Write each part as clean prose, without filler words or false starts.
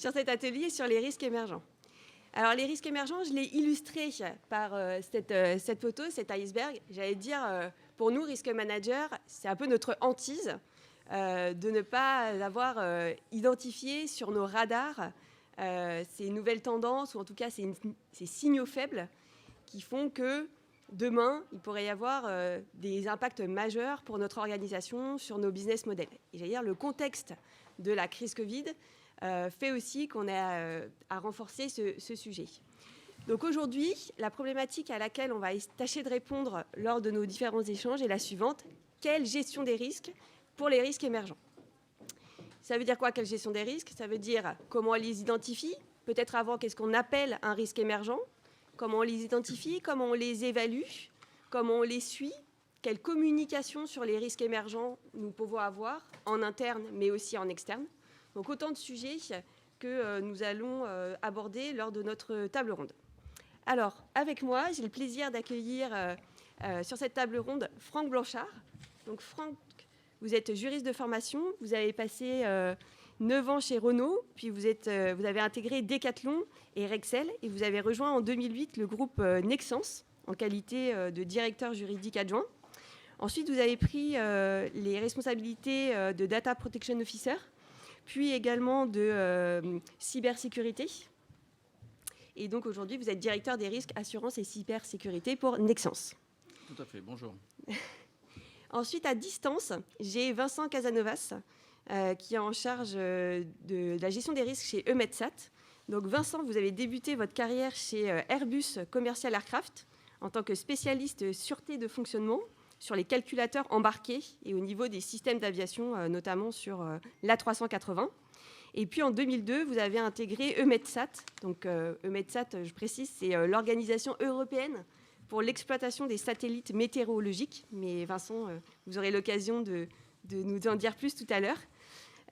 sur cet atelier sur les risques émergents. Alors, les risques émergents, je l'ai illustré par cette photo, cet iceberg. J'allais dire, pour nous, risque manager, c'est un peu notre hantise de ne pas avoir identifié sur nos radars ces nouvelles tendances, ou en tout cas ces signaux faibles qui font que demain, il pourrait y avoir des impacts majeurs pour notre organisation sur nos business models. Et j'allais dire, le contexte de la crise Covid fait aussi qu'on a à renforcer ce sujet. Donc aujourd'hui, la problématique à laquelle on va tâcher de répondre lors de nos différents échanges est la suivante. Quelle gestion des risques pour les risques émergents? Ça veut dire quoi, quelle gestion des risques? Ça veut dire comment on les identifie, peut-être avant qu'est-ce qu'on appelle un risque émergent, comment on les identifie, comment on les évalue, comment on les suit, quelle communication sur les risques émergents nous pouvons avoir en interne mais aussi en externe. Donc autant de sujets que nous allons aborder lors de notre table ronde. Alors, avec moi, j'ai le plaisir d'accueillir sur cette table ronde Franck Blanchard. Donc Franck, vous êtes juriste de formation, vous avez passé 9 ans chez Renault, puis vous avez intégré Decathlon et Rexel, et vous avez rejoint en 2008 le groupe Nexans en qualité de directeur juridique adjoint. Ensuite, vous avez pris les responsabilités de Data Protection Officer, puis également de cybersécurité. Et donc aujourd'hui, vous êtes directeur des risques, assurance et cybersécurité pour Nexans. Tout à fait, bonjour. Ensuite, à distance, j'ai Vincent Casanovas, qui est en charge de la gestion des risques chez Eumetsat. Donc Vincent, vous avez débuté votre carrière chez Airbus Commercial Aircraft en tant que spécialiste sûreté de fonctionnement sur les calculateurs embarqués et au niveau des systèmes d'aviation, notamment sur l'A380. Et puis en 2002, vous avez intégré Eumetsat. Donc Eumetsat, je précise, c'est l'organisation européenne pour l'exploitation des satellites météorologiques. Mais Vincent, vous aurez l'occasion de nous en dire plus tout à l'heure.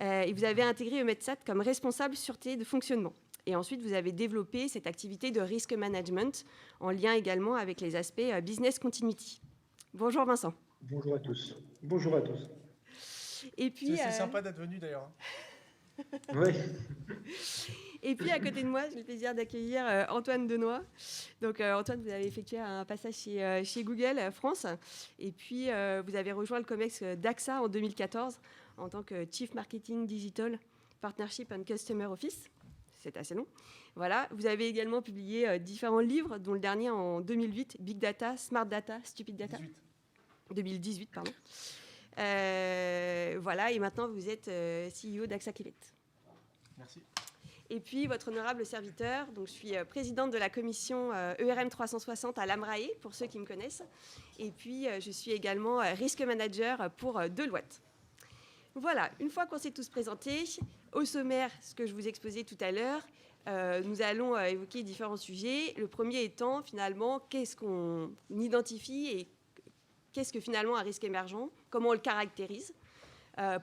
Et vous avez intégré Eumetsat comme responsable sûreté de fonctionnement. Et ensuite, vous avez développé cette activité de risk management en lien également avec les aspects business continuity. Bonjour Vincent. Bonjour à tous. Bonjour à tous. Et puis, c'est sympa d'être venu d'ailleurs. Oui. Et puis à côté de moi, j'ai le plaisir d'accueillir Antoine Denoy. Donc Antoine, vous avez effectué un passage chez Google France. Et puis vous avez rejoint le COMEX d'AXA en 2014 en tant que Chief Marketing Digital Partnership and Customer Office. C'est assez long. Voilà. Vous avez également publié différents livres, dont le dernier en 2008, Big Data, Smart Data, Stupid Data. 2018, pardon. Voilà, et maintenant vous êtes CEO d'AXA Québec. Merci. Et puis votre honorable serviteur, donc je suis présidente de la commission ERM 360 à l'AMRAE, pour ceux qui me connaissent. Et puis je suis également risk manager pour Deloitte. Voilà, une fois qu'on s'est tous présentés, au sommaire, ce que je vous exposais tout à l'heure, nous allons évoquer différents sujets. Le premier étant finalement qu'est-ce qu'on identifie et qu'est-ce que finalement un risque émergent, comment on le caractérise,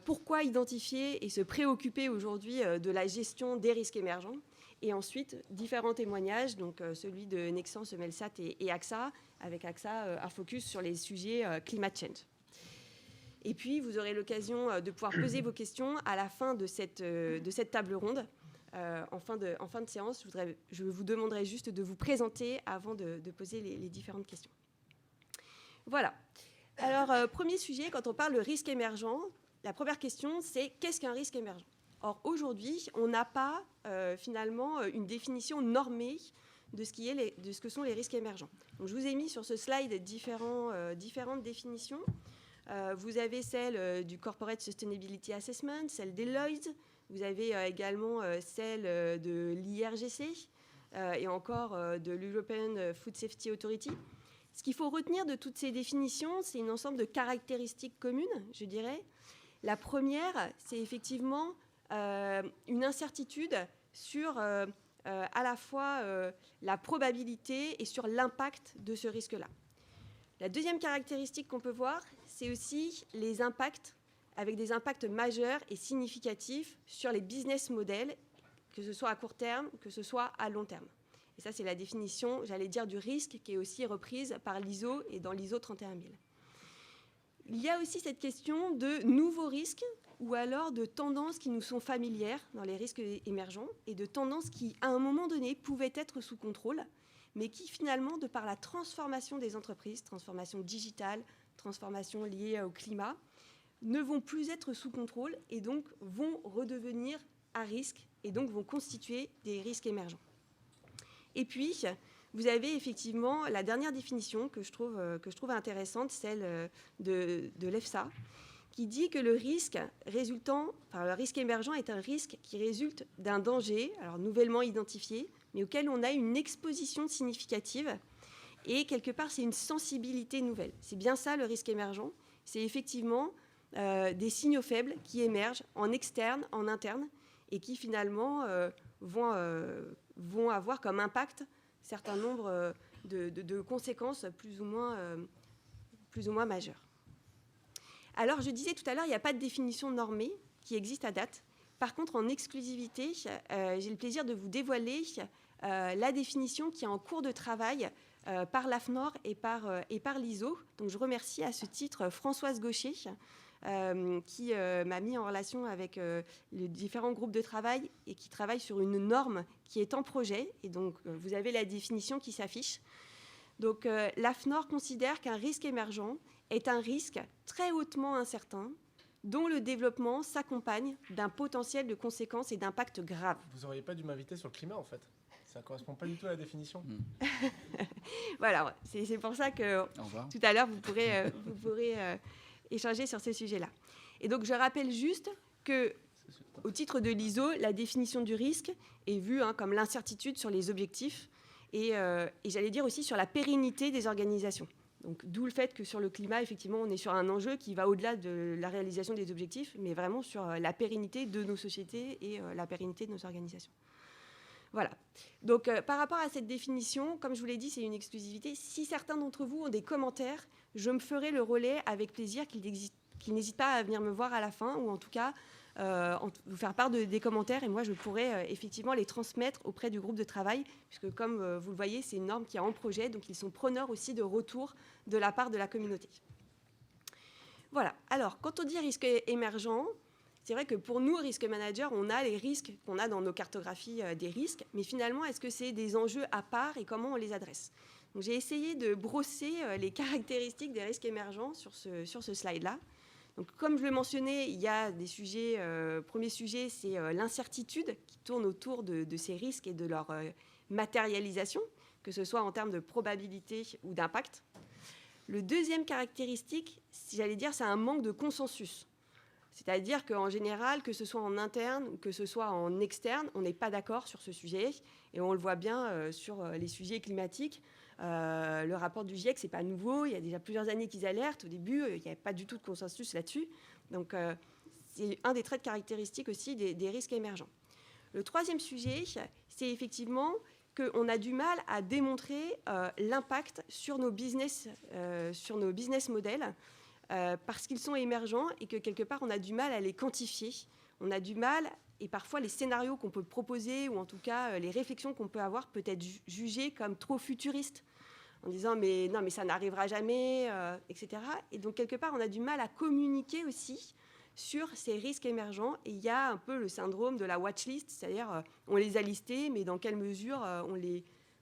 pourquoi identifier et se préoccuper aujourd'hui de la gestion des risques émergents, et ensuite différents témoignages, donc celui de Nexans, Eumetsat et AXA, avec AXA un focus sur les sujets climate change. Et puis vous aurez l'occasion de pouvoir poser vos questions à la fin de cette table ronde. En fin de séance, je vous demanderai juste de vous présenter avant de poser les différentes questions. Voilà. Alors, premier sujet, quand on parle de risque émergent, la première question, c'est qu'est-ce qu'un risque émergent? Or, aujourd'hui, on n'a pas finalement une définition normée de ce que sont les risques émergents. Donc, je vous ai mis sur ce slide différentes définitions. Vous avez celle du Corporate Sustainability Assessment, celle des Lloyds. Vous avez également celle de l'IRGC et encore de l'European Food Safety Authority. Ce qu'il faut retenir de toutes ces définitions, c'est un ensemble de caractéristiques communes, je dirais. La première, c'est effectivement une incertitude sur à la fois la probabilité et sur l'impact de ce risque-là. La deuxième caractéristique qu'on peut voir, c'est aussi les impacts, avec des impacts majeurs et significatifs sur les business models, que ce soit à court terme, que ce soit à long terme. Et ça, c'est la définition, j'allais dire, du risque qui est aussi reprise par l'ISO et dans l'ISO 31000. Il y a aussi cette question de nouveaux risques ou alors de tendances qui nous sont familières dans les risques émergents et de tendances qui, à un moment donné, pouvaient être sous contrôle, mais qui finalement, de par la transformation des entreprises, transformation digitale, transformation liée au climat, ne vont plus être sous contrôle et donc vont redevenir à risque et donc vont constituer des risques émergents. Et puis, vous avez effectivement la dernière définition que je trouve intéressante, celle de l'EFSA, qui dit que le risque émergent est un risque qui résulte d'un danger, alors nouvellement identifié, mais auquel on a une exposition significative. Et quelque part, c'est une sensibilité nouvelle. C'est bien ça, le risque émergent. C'est effectivement des signaux faibles qui émergent en externe, en interne, et qui finalement vont avoir comme impact un certain nombre de conséquences plus ou moins majeures. Alors, je disais tout à l'heure, il n'y a pas de définition normée qui existe à date. Par contre, en exclusivité, j'ai le plaisir de vous dévoiler la définition qui est en cours de travail par l'AFNOR et par l'ISO. Donc, je remercie à ce titre Françoise Gaucher, qui m'a mis en relation avec les différents groupes de travail et qui travaille sur une norme qui est en projet. Et donc, vous avez la définition qui s'affiche. Donc, l'AFNOR considère qu'un risque émergent est un risque très hautement incertain dont le développement s'accompagne d'un potentiel de conséquences et d'impacts graves. Vous n'auriez pas dû m'inviter sur le climat, en fait. Ça ne correspond pas du tout à la définition. Voilà, c'est pour ça que tout à l'heure, vous pourrez échanger sur ce sujet-là. Et donc, je rappelle juste que, au titre de l'ISO, la définition du risque est vue comme l'incertitude sur les objectifs et j'allais dire aussi sur la pérennité des organisations. Donc, d'où le fait que sur le climat, effectivement, on est sur un enjeu qui va au-delà de la réalisation des objectifs, mais vraiment sur la pérennité de nos sociétés et la pérennité de nos organisations. Voilà. Donc, par rapport à cette définition, comme je vous l'ai dit, c'est une exclusivité. Si certains d'entre vous ont des commentaires, je me ferai le relais avec plaisir qu'ils n'hésitent pas à venir me voir à la fin, ou en tout cas vous faire part des commentaires, et moi je pourrai effectivement les transmettre auprès du groupe de travail, puisque comme vous le voyez, c'est une norme qui est en projet, donc ils sont preneurs aussi de retour de la part de la communauté. Voilà. Alors, quand on dit risque émergent, c'est vrai que pour nous, risque manager, on a les risques qu'on a dans nos cartographies des risques, mais finalement, est-ce que c'est des enjeux à part et comment on les adresse ? Donc, j'ai essayé de brosser les caractéristiques des risques émergents sur ce slide-là. Donc, comme je le mentionnais, il y a des sujets. Premier sujet, c'est l'incertitude qui tourne autour de ces risques et de leur matérialisation, que ce soit en termes de probabilité ou d'impact. Le deuxième caractéristique, j'allais dire, c'est un manque de consensus. C'est-à-dire qu'en général, que ce soit en interne ou que ce soit en externe, on n'est pas d'accord sur ce sujet. Et on le voit bien sur les sujets climatiques. Le rapport du GIEC, ce n'est pas nouveau. Il y a déjà plusieurs années qu'ils alertent. Au début, il n'y avait pas du tout de consensus là-dessus. Donc, c'est un des traits caractéristiques aussi des risques émergents. Le troisième sujet, c'est effectivement qu'on a du mal à démontrer l'impact sur nos business models parce qu'ils sont émergents et que quelque part, on a du mal à les quantifier. On a du mal, et parfois les scénarios qu'on peut proposer, ou en tout cas les réflexions qu'on peut avoir, peut être jugées comme trop futuristes, en disant mais non, mais ça n'arrivera jamais, etc. Et donc quelque part, on a du mal à communiquer aussi sur ces risques émergents. Et il y a un peu le syndrome de la watchlist, c'est-à-dire on les a listés, mais dans quelle mesure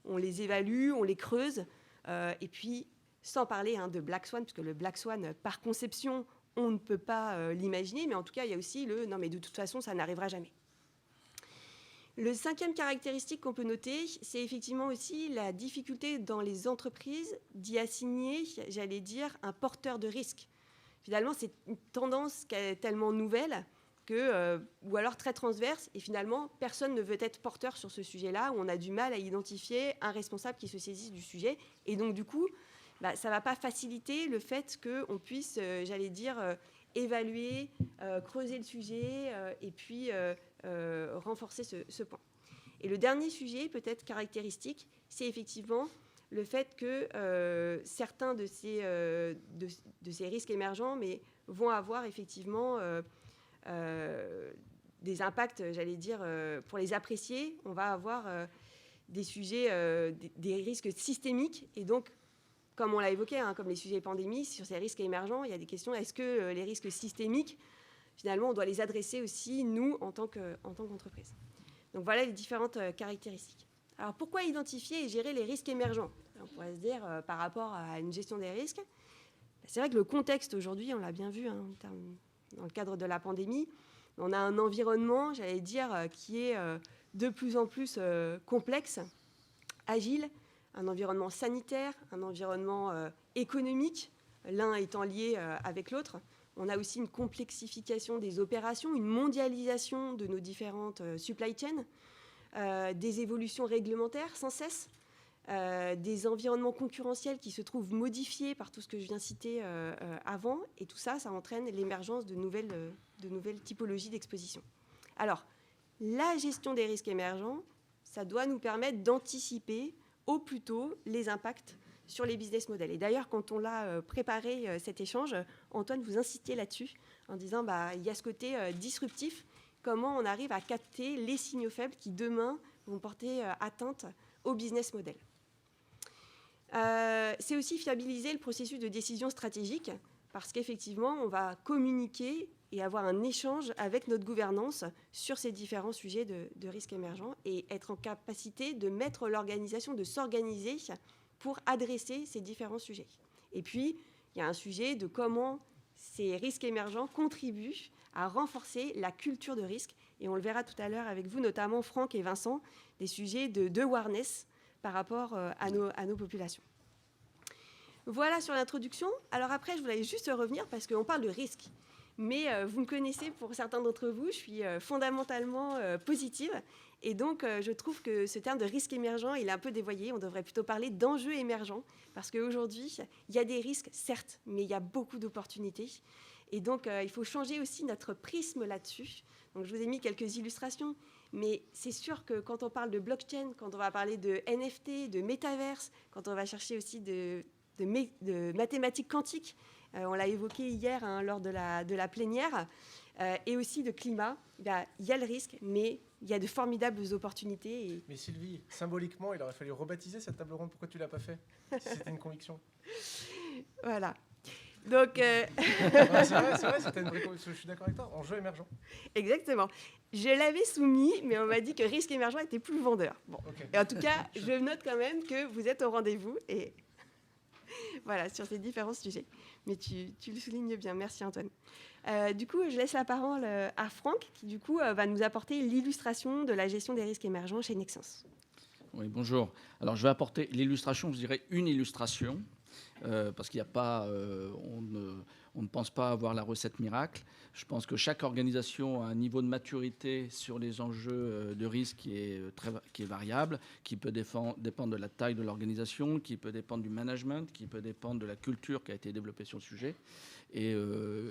on les évalue, on les creuse, et puis sans parler de Black Swan, puisque le Black Swan, par conception, on ne peut pas l'imaginer, mais en tout cas, il y a aussi le « non, mais de toute façon, ça n'arrivera jamais ». Le cinquième caractéristique qu'on peut noter, c'est effectivement aussi la difficulté dans les entreprises d'y assigner, j'allais dire, un porteur de risque. Finalement, c'est une tendance qui est tellement nouvelle ou alors très transverse, et finalement, personne ne veut être porteur sur ce sujet-là, où on a du mal à identifier un responsable qui se saisisse du sujet. Et donc, du coup, ça ne va pas faciliter le fait qu'on puisse, j'allais dire, évaluer, creuser le sujet et puis renforcer ce point. Et le dernier sujet, peut-être caractéristique, c'est effectivement le fait que certains de ces risques émergents vont avoir effectivement des impacts, j'allais dire, pour les apprécier, on va avoir des sujets, des risques systémiques, et donc comme on l'a évoqué, comme les sujets pandémie, sur ces risques émergents, il y a des questions. Est-ce que les risques systémiques finalement, on doit les adresser aussi, nous, en tant qu'entreprise. Donc voilà les différentes caractéristiques. Alors pourquoi identifier et gérer les risques émergents? On pourrait se dire, par rapport à une gestion des risques, c'est vrai que le contexte aujourd'hui, on l'a bien vu dans le cadre de la pandémie, on a un environnement, j'allais dire, qui est de plus en plus complexe, agile, un environnement sanitaire, un environnement économique, l'un étant lié avec l'autre. On a aussi une complexification des opérations, une mondialisation de nos différentes supply chains, des évolutions réglementaires sans cesse, des environnements concurrentiels qui se trouvent modifiés par tout ce que je viens de citer avant. Et tout ça, ça entraîne l'émergence de nouvelles typologies d'exposition. Alors, la gestion des risques émergents, ça doit nous permettre d'anticiper au plus tôt les impacts sur les business models. Et d'ailleurs, quand on l'a préparé cet échange, Antoine, vous incitiez là-dessus en disant il y a ce côté disruptif, comment on arrive à capter les signaux faibles qui, demain, vont porter atteinte au business model. C'est aussi fiabiliser le processus de décision stratégique parce qu'effectivement, on va communiquer et avoir un échange avec notre gouvernance sur ces différents sujets de risques émergents et être en capacité de mettre l'organisation, de s'organiser pour adresser ces différents sujets. Et puis, il y a un sujet de comment ces risques émergents contribuent à renforcer la culture de risque. Et on le verra tout à l'heure avec vous, notamment Franck et Vincent, des sujets de awareness par rapport à nos populations. Voilà sur l'introduction. Alors après, je voulais juste revenir parce qu'on parle de risque. Mais vous me connaissez, pour certains d'entre vous, je suis fondamentalement positive. Et donc, je trouve que ce terme de risque émergent, il est un peu dévoyé. On devrait plutôt parler d'enjeux émergents. Parce qu'aujourd'hui, il y a des risques, certes, mais il y a beaucoup d'opportunités. Et donc, il faut changer aussi notre prisme là-dessus. Donc, je vous ai mis quelques illustrations. Mais c'est sûr que quand on parle de blockchain, quand on va parler de NFT, de métaverse, quand on va chercher aussi de mathématiques quantiques, on l'a évoqué hier lors de la plénière, et aussi de climat, il y a le risque, mais il y a de formidables opportunités. Mais Sylvie, symboliquement, il aurait fallu rebaptiser cette table ronde. Pourquoi tu ne l'as pas fait si c'était une conviction? Voilà. Donc, c'est vrai, c'était une vraie conviction. Je suis d'accord avec toi. Enjeu émergent. Exactement. Je l'avais soumis, mais on m'a dit que risque émergent était plus vendeur. Bon. Okay. Et en tout cas, je note quand même que vous êtes au rendez-vous et voilà, sur ces différents sujets. Mais tu le soulignes bien. Merci Antoine. Du coup, je laisse la parole à Franck, qui du coup va nous apporter l'illustration de la gestion des risques émergents chez Nexens. Oui, bonjour. Alors, je vais apporter l'illustration, je dirais une illustration, parce qu'il n'y a pas, on ne pense pas avoir la recette miracle. Je pense que chaque organisation a un niveau de maturité sur les enjeux de risque qui est variable, qui peut dépendre de la taille de l'organisation, qui peut dépendre du management, qui peut dépendre de la culture qui a été développée sur le sujet. Et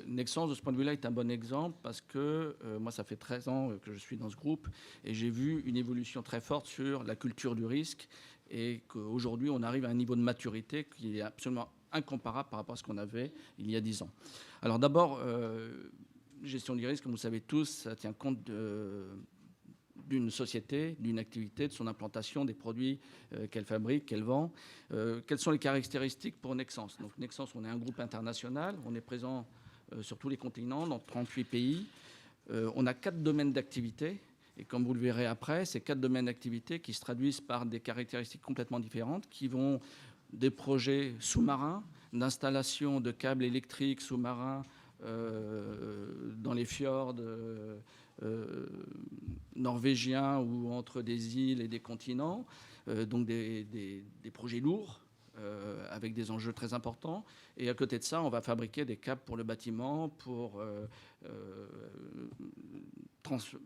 Nexens, de ce point de vue-là, est un bon exemple parce que moi, ça fait 13 ans que je suis dans ce groupe et j'ai vu une évolution très forte sur la culture du risque et qu'aujourd'hui, on arrive à un niveau de maturité qui est absolument incomparable par rapport à ce qu'on avait il y a 10 ans. Alors d'abord, gestion du risque, comme vous savez tous, ça tient compte d'une société, d'une activité, de son implantation, des produits qu'elle fabrique, qu'elle vend. Quelles sont les caractéristiques pour Nexens? Donc Nexens, on est un groupe international, on est présent sur tous les continents, dans 38 pays. On a 4 domaines d'activité. Et comme vous le verrez après, ces 4 domaines d'activité qui se traduisent par des caractéristiques complètement différentes, qui vont des projets sous-marins, d'installation de câbles électriques sous-marins dans les fjords norvégiens ou entre des îles et des continents, donc des projets lourds avec des enjeux très importants. Et à côté de ça, on va fabriquer des câbles pour le bâtiment, pour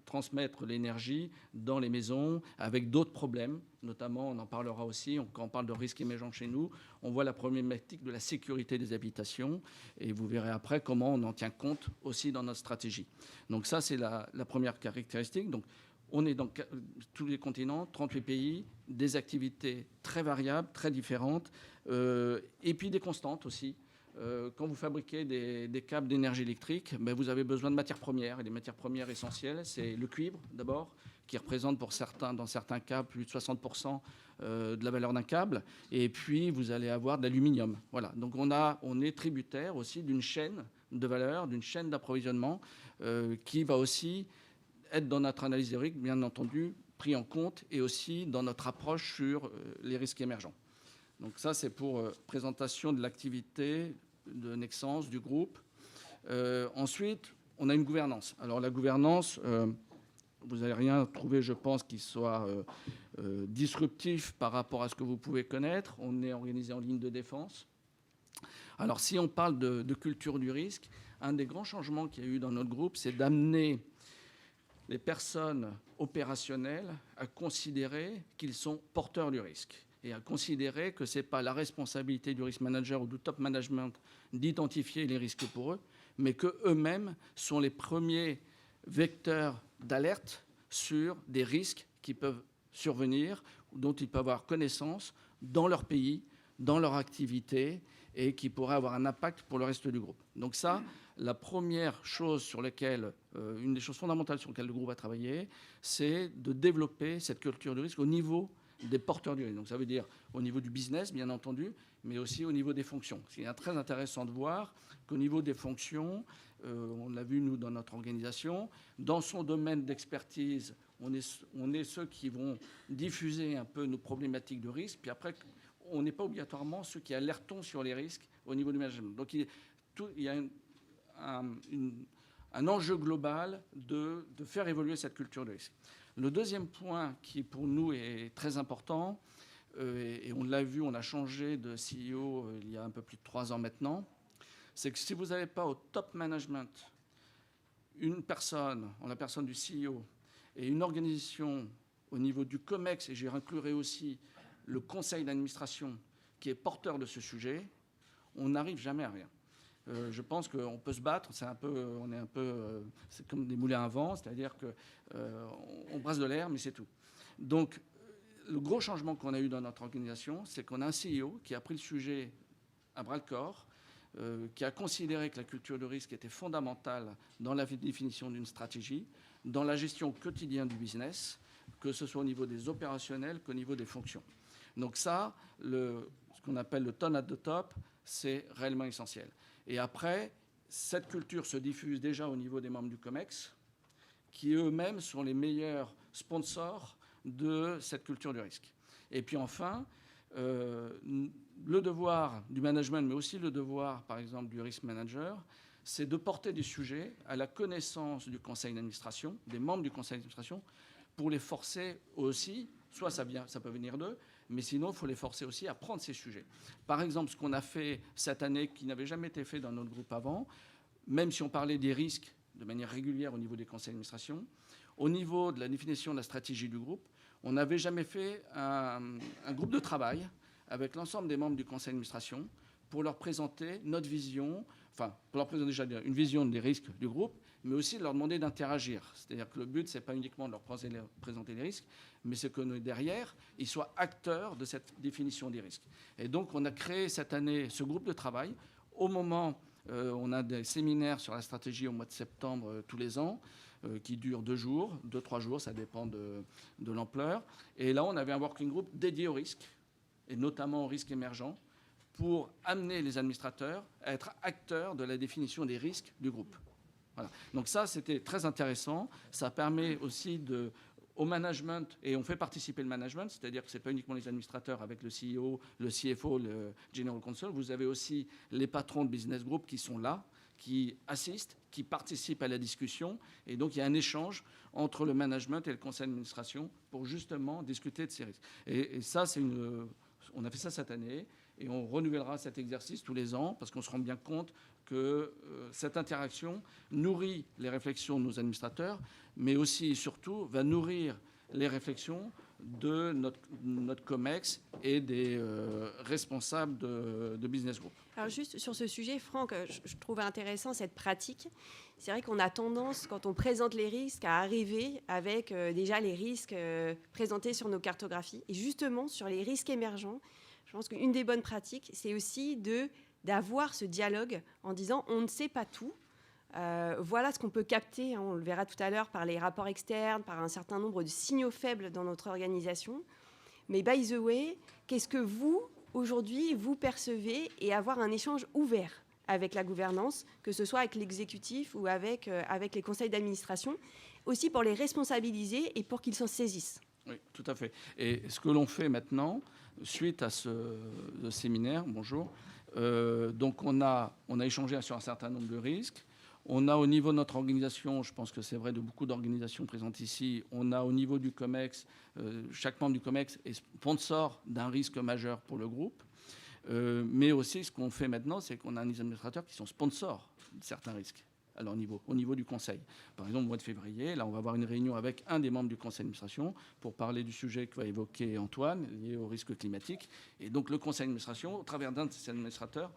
transmettre l'énergie dans les maisons avec d'autres problèmes. Notamment, on en parlera aussi, quand on parle de risques émergents chez nous, on voit la problématique de la sécurité des habitations et vous verrez après comment on en tient compte aussi dans notre stratégie. Donc ça, c'est la première caractéristique. Donc, on est dans tous les continents, 38 pays, des activités très variables, très différentes, et puis des constantes aussi. Quand vous fabriquez des câbles d'énergie électrique, vous avez besoin de matières premières. Et les matières premières essentielles, c'est le cuivre d'abord, qui représente dans certains cas plus de 60% de la valeur d'un câble. Et puis, vous allez avoir de l'aluminium. Voilà. Donc, on est tributaire aussi d'une chaîne de valeur, d'une chaîne d'approvisionnement qui va aussi être dans notre analyse des risques, bien entendu, pris en compte, et aussi dans notre approche sur les risques émergents. Donc ça, c'est pour présentation de l'activité de Nexans, du groupe. Ensuite, on a une gouvernance. Alors la gouvernance, vous n'allez rien trouver, je pense, qui soit disruptif par rapport à ce que vous pouvez connaître. On est organisé en ligne de défense. Alors si on parle de culture du risque, un des grands changements qu'il y a eu dans notre groupe, c'est d'amener les personnes opérationnelles à considérer qu'ils sont porteurs du risque et à considérer que ce n'est pas la responsabilité du risk manager ou du top management d'identifier les risques pour eux, mais qu'eux-mêmes sont les premiers vecteurs d'alerte sur des risques qui peuvent survenir, dont ils peuvent avoir connaissance dans leur pays, dans leur activité, et qui pourraient avoir un impact pour le reste du groupe. Donc ça, la première chose sur laquelle, une des choses fondamentales sur lesquelles le groupe a travaillé, c'est de développer cette culture du risque au niveau des porteurs du risque. Donc ça veut dire au niveau du business, bien entendu, mais aussi au niveau des fonctions. C'est très intéressant de voir qu'au niveau des fonctions, on l'a vu nous dans notre organisation, dans son domaine d'expertise, on est ceux qui vont diffuser un peu nos problématiques de risque, puis après, on n'est pas obligatoirement ceux qui alertons sur les risques au niveau du management. Donc il y a un enjeu global de faire évoluer cette culture de risque. Le deuxième point qui pour nous est très important, et on l'a vu, on a changé de CEO il y a un peu plus de 3 ans maintenant, c'est que si vous n'avez pas au top management une personne, en la personne du CEO, et une organisation au niveau du COMEX, et j'y inclurai aussi le conseil d'administration qui est porteur de ce sujet, on n'arrive jamais à rien. Je pense qu'on peut se battre, c'est comme des moulins à vent, c'est-à-dire qu'on brasse de l'air, mais c'est tout. Donc, le gros changement qu'on a eu dans notre organisation, c'est qu'on a un CEO qui a pris le sujet à bras-le-corps, qui a considéré que la culture de risque était fondamentale dans la définition d'une stratégie, dans la gestion quotidienne du business, que ce soit au niveau des opérationnels qu'au niveau des fonctions. Donc ça, ce qu'on appelle le ton at the top, c'est réellement essentiel. Et après, cette culture se diffuse déjà au niveau des membres du COMEX, qui eux-mêmes sont les meilleurs sponsors de cette culture du risque. Et puis enfin, le devoir du management, mais aussi le devoir, par exemple, du risk manager, c'est de porter des sujets à la connaissance du conseil d'administration, des membres du conseil d'administration, pour les forcer aussi, soit ça peut venir d'eux, mais sinon, il faut les forcer aussi à prendre ces sujets. Par exemple, ce qu'on a fait cette année, qui n'avait jamais été fait dans notre groupe avant, même si on parlait des risques de manière régulière au niveau des conseils d'administration, au niveau de la définition de la stratégie du groupe, on n'avait jamais fait un groupe de travail avec l'ensemble des membres du conseil d'administration pour leur présenter notre vision, enfin, pour leur présenter déjà une vision des risques du groupe, mais aussi de leur demander d'interagir. C'est-à-dire que le but, ce n'est pas uniquement de leur présenter les risques, mais c'est que derrière, ils soient acteurs de cette définition des risques. Et donc, on a créé cette année ce groupe de travail. Au moment, on a des séminaires sur la stratégie au mois de septembre tous les ans, qui durent 2 jours, 2-3 jours, ça dépend de l'ampleur. Et là, on avait un working group dédié aux risques, et notamment aux risques émergents, pour amener les administrateurs à être acteurs de la définition des risques du groupe. Voilà. Donc ça, c'était très intéressant. Ça permet aussi au management, et on fait participer le management, c'est-à-dire que ce n'est pas uniquement les administrateurs avec le CEO, le CFO, le General Counsel, vous avez aussi les patrons de business group qui sont là, qui assistent, qui participent à la discussion. Et donc, il y a un échange entre le management et le conseil d'administration pour justement discuter de ces risques. Et ça, on a fait ça cette année. Et on renouvellera cet exercice tous les ans parce qu'on se rend bien compte que cette interaction nourrit les réflexions de nos administrateurs, mais aussi et surtout va nourrir les réflexions de notre COMEX et des responsables de business group. Alors juste sur ce sujet, Franck, je trouve intéressant cette pratique. C'est vrai qu'on a tendance, quand on présente les risques, à arriver avec déjà les risques présentés sur nos cartographies. Et justement, sur les risques émergents, je pense qu'une des bonnes pratiques, c'est aussi d'avoir ce dialogue en disant on ne sait pas tout. Voilà ce qu'on peut capter, hein, on le verra tout à l'heure par les rapports externes, par un certain nombre de signaux faibles dans notre organisation. Mais by the way, qu'est-ce que vous, aujourd'hui, vous percevez et avoir un échange ouvert avec la gouvernance, que ce soit avec l'exécutif ou avec les conseils d'administration, aussi pour les responsabiliser et pour qu'ils s'en saisissent. Oui, tout à fait. Et ce que l'on fait maintenant, suite à ce séminaire, bonjour, donc on a échangé sur un certain nombre de risques. On a au niveau de notre organisation, je pense que c'est vrai de beaucoup d'organisations présentes ici, on a au niveau du COMEX, chaque membre du COMEX est sponsor d'un risque majeur pour le groupe. Mais aussi, ce qu'on fait maintenant, c'est qu'on a des administrateurs qui sont sponsors de certains risques à leur niveau, au niveau du conseil. Par exemple, au mois de février, là, on va avoir une réunion avec un des membres du conseil d'administration pour parler du sujet que va évoquer Antoine, lié au risque climatique. Et donc, le conseil d'administration, au travers d'un de ses administrateurs,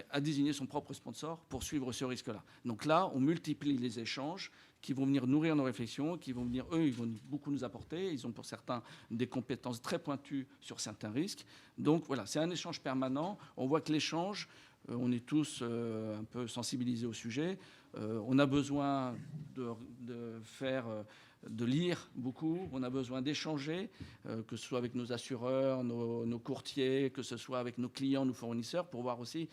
a désigné son propre sponsor pour suivre ce risque-là. Donc là, on multiplie les échanges qui vont venir nourrir nos réflexions, qui vont venir, eux, ils vont beaucoup nous apporter. Ils ont pour certains des compétences très pointues sur certains risques. Donc voilà, c'est un échange permanent. On voit que l'échange, on est tous un peu sensibilisés au sujet. On a besoin de lire beaucoup, on a besoin d'échanger, que ce soit avec nos assureurs, nos courtiers, que ce soit avec nos clients, nos fournisseurs, pour voir aussi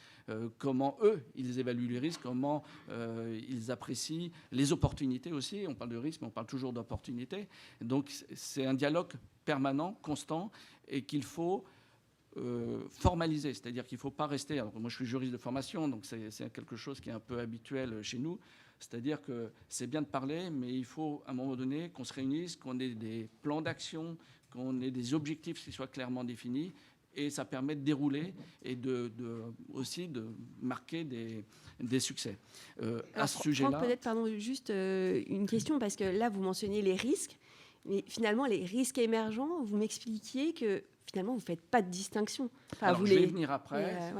comment eux, ils évaluent les risques, comment ils apprécient les opportunités aussi. On parle de risque, mais on parle toujours d'opportunités. Donc c'est un dialogue permanent, constant, et qu'il faut formaliser, c'est-à-dire qu'il ne faut pas rester... Alors, moi, je suis juriste de formation, donc c'est quelque chose qui est un peu habituel chez nous. C'est-à-dire que c'est bien de parler, mais il faut, à un moment donné, qu'on se réunisse, qu'on ait des plans d'action, qu'on ait des objectifs qui soient clairement définis, et ça permet de dérouler et aussi de marquer des succès. À ce sujet-là... Peut-être, juste une question, parce que là, vous mentionnez les risques, mais finalement, les risques émergents, vous m'expliquiez que finalement, vous ne faites pas de distinction. Enfin, alors, je vais y venir après,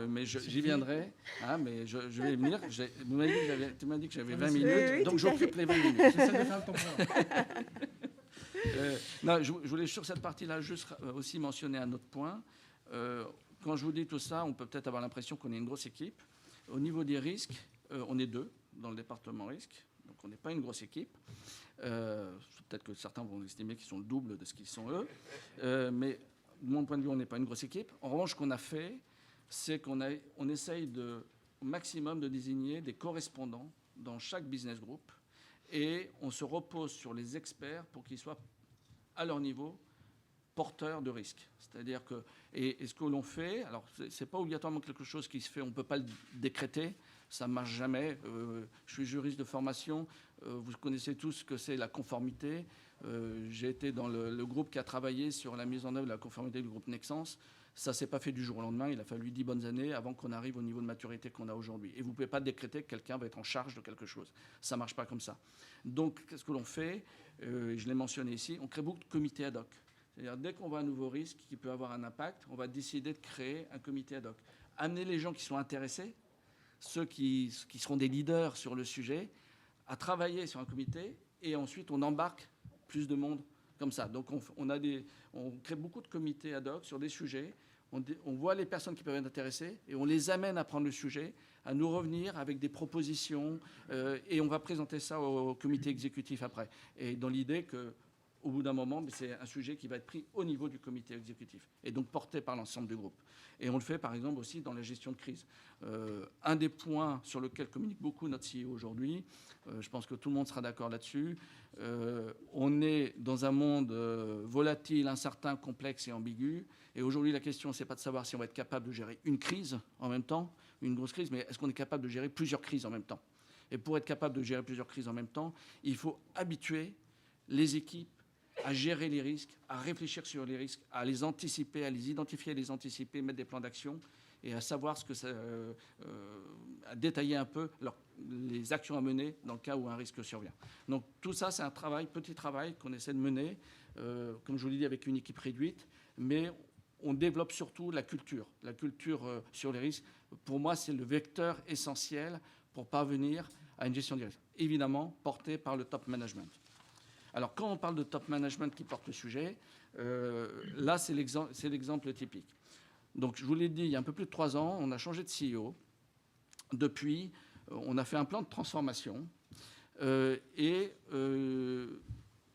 mais j'y viendrai. Hein, mais je vais y venir. Tu m'as dit que j'avais 20 minutes, donc j'occupe les 20 minutes. J'essaie de faire le temps. Non, je voulais sur cette partie-là juste aussi mentionner un autre point. Quand je vous dis tout ça, on peut peut-être avoir l'impression qu'on est une grosse équipe. Au niveau des risques, on est 2 dans le département risque, donc on n'est pas une grosse équipe. Peut-être que certains vont estimer qu'ils sont le double de ce qu'ils sont eux. Mais de mon point de vue, on n'est pas une grosse équipe. En revanche, ce qu'on a fait, c'est qu'on essaye au maximum de désigner des correspondants dans chaque business group. Et on se repose sur les experts pour qu'ils soient, à leur niveau, porteurs de risques. C'est-à-dire que... Et ce que l'on fait, alors ce n'est pas obligatoirement quelque chose qui se fait, on ne peut pas le décréter, ça ne marche jamais. Je suis juriste de formation, vous connaissez tous ce que c'est la conformité. J'ai été dans le groupe qui a travaillé sur la mise en œuvre de la conformité du groupe Nexens. Ça ne s'est pas fait du jour au lendemain, il a fallu 10 bonnes années avant qu'on arrive au niveau de maturité qu'on a aujourd'hui. Et vous ne pouvez pas décréter que quelqu'un va être en charge de quelque chose. Ça ne marche pas comme ça. Donc, qu'est-ce que l'on fait ? Je l'ai mentionné ici, on crée beaucoup de comités ad hoc. C'est-à-dire, dès qu'on voit un nouveau risque qui peut avoir un impact, on va décider de créer un comité ad hoc. Amener les gens qui sont intéressés, ceux qui seront des leaders sur le sujet, à travailler sur un comité, et ensuite on embarque plus de monde comme ça. Donc on crée beaucoup de comités ad hoc sur des sujets, on voit les personnes qui peuvent être intéressées, et on les amène à prendre le sujet, à nous revenir avec des propositions, et on va présenter ça au comité exécutif après. Et dans l'idée que au bout d'un moment, c'est un sujet qui va être pris au niveau du comité exécutif et donc porté par l'ensemble du groupe. Et on le fait, par exemple, aussi dans la gestion de crise. Un des points sur lequel communique beaucoup notre CEO aujourd'hui, je pense que tout le monde sera d'accord là-dessus, on est dans un monde volatile, incertain, complexe et ambigu. Et aujourd'hui, la question, ce n'est pas de savoir si on va être capable de gérer une crise en même temps, une grosse crise, mais est-ce qu'on est capable de gérer plusieurs crises en même temps ? Et pour être capable de gérer plusieurs crises en même temps, il faut habituer les équipes à gérer les risques, à réfléchir sur les risques, à les anticiper, à les identifier, à les anticiper, mettre des plans d'action et à savoir ce que ça, à détailler un peu les actions à mener dans le cas où un risque survient. Donc tout ça, c'est un petit travail qu'on essaie de mener, comme je vous l'ai dit, avec une équipe réduite, mais on développe surtout la culture sur les risques. Pour moi, c'est le vecteur essentiel pour parvenir à une gestion des risques, évidemment portée par le top management. Alors, quand on parle de top management qui porte le sujet, là, c'est l'exemple typique. Donc, je vous l'ai dit, il y a un peu plus de 3 ans, on a changé de CEO. Depuis, on a fait un plan de transformation. Et